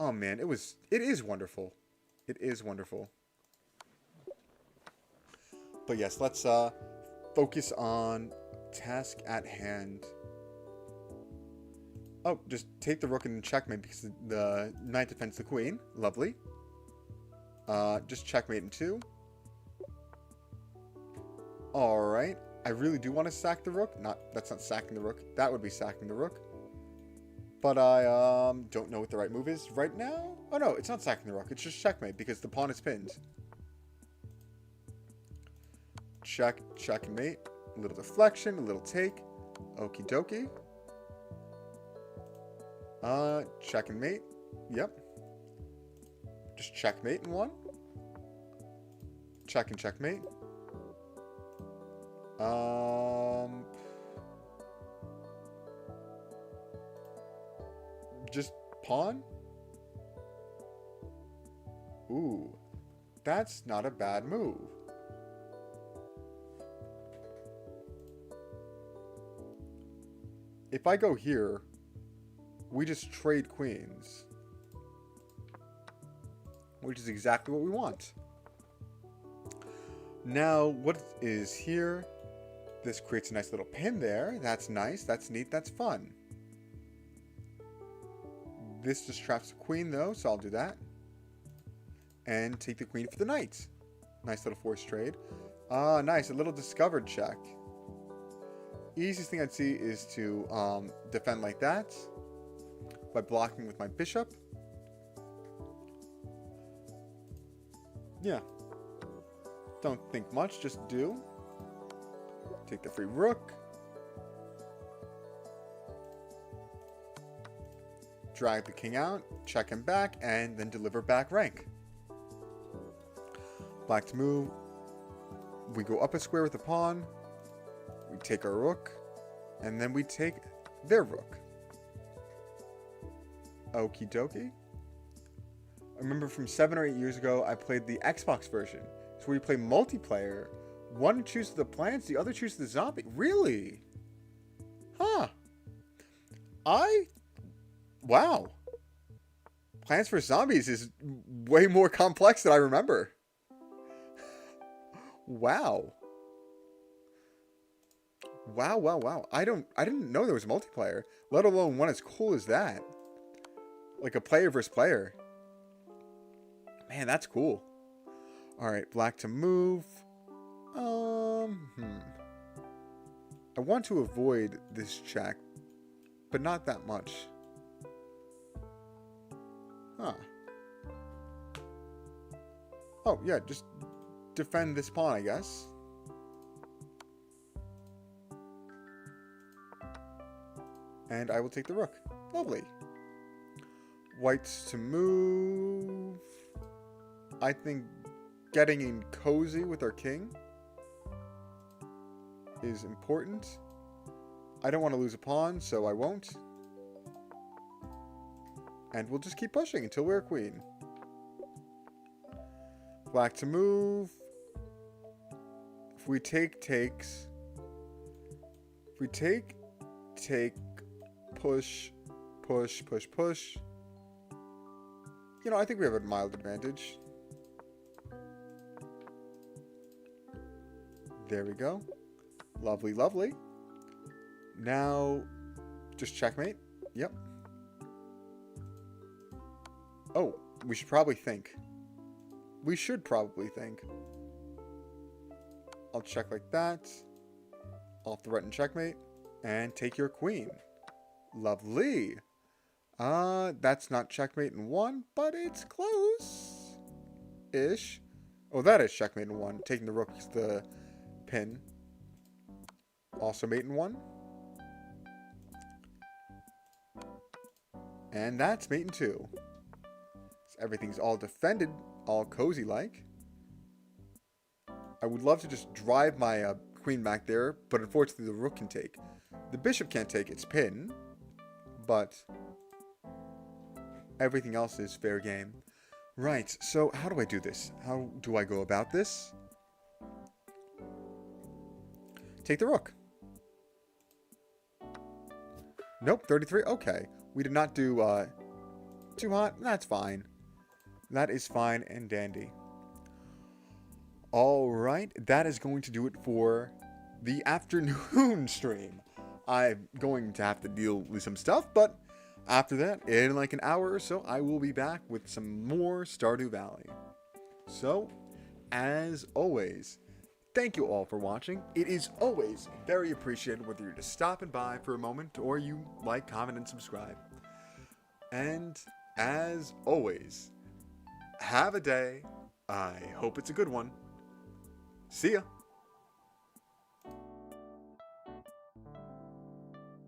Oh man, it is wonderful. It is wonderful. But yes, let's focus on task at hand. Oh, just take the rook and checkmate because the knight defends the queen. Lovely. Just checkmate in 2. All right. I really do want to sack the rook. That's not sacking the rook. That would be sacking the rook. But I don't know what the right move is right now. Oh no, it's not sacking the rook. It's just checkmate because the pawn is pinned. Check and mate. A little deflection, a little take. Okie dokie. Check and mate. Yep. Just checkmate in 1. Check and checkmate. Just pawn? Ooh, that's not a bad move. If I go here, we just trade queens. Which is exactly what we want. Now, what is here? This creates a nice little pin there. That's nice. That's neat. That's fun. This just traps the queen, though, so I'll do that. And take the queen for the knight. Nice little forced trade. Nice. A little discovered check. Easiest thing I'd see is to defend like that. By blocking with my bishop. Yeah. Don't think much. Just do. Take the free rook. Drag the king out, check him back, and then deliver back rank. Black to move. We go up a square with the pawn. We take our rook. And then we take their rook. Okie dokie. I remember from 7 or 8 years ago, I played the Xbox version. It's where you play multiplayer. One chooses the plants, the other chooses the zombie. Really? Huh. Wow. Plants vs. Zombies is way more complex than I remember. Wow. Wow. I didn't know there was multiplayer, let alone one as cool as that. Like a player versus player. Man, that's cool. Alright, black to move. I want to avoid this check, but not that much. Huh. Oh, yeah, just defend this pawn, I guess. And I will take the rook. Lovely. Whites to move. I think getting in cozy with our king is important. I don't want to lose a pawn, so I won't. And we'll just keep pushing until we're a queen. Black to move. If we take, takes. If we take, push. You know, I think we have a mild advantage. There we go. Lovely. Now, just checkmate. Yep. Oh, we should probably think. I'll check like that. I'll threaten checkmate. And take your queen. Lovely. That's not checkmate in one, but it's close-ish. Oh, that is checkmate in one. Taking the rook is the pin. Also mate in one. And that's mate in two. So everything's all defended, all cozy-like. I would love to just drive my queen back there, but unfortunately the rook can take. The bishop can't take its pin, but everything else is fair game. Right, so how do I do this? How do I go about this? Take the rook. Nope, 33. Okay. We did not do too hot. That's fine. That is fine and dandy. Alright, that is going to do it for the afternoon stream. I'm going to have to deal with some stuff, but after that, in like an hour or so, I will be back with some more Stardew Valley. So, as always, thank you all for watching. It is always very appreciated whether you're just stopping by for a moment or you like, comment, and subscribe. And as always, have a day. I hope it's a good one. See ya.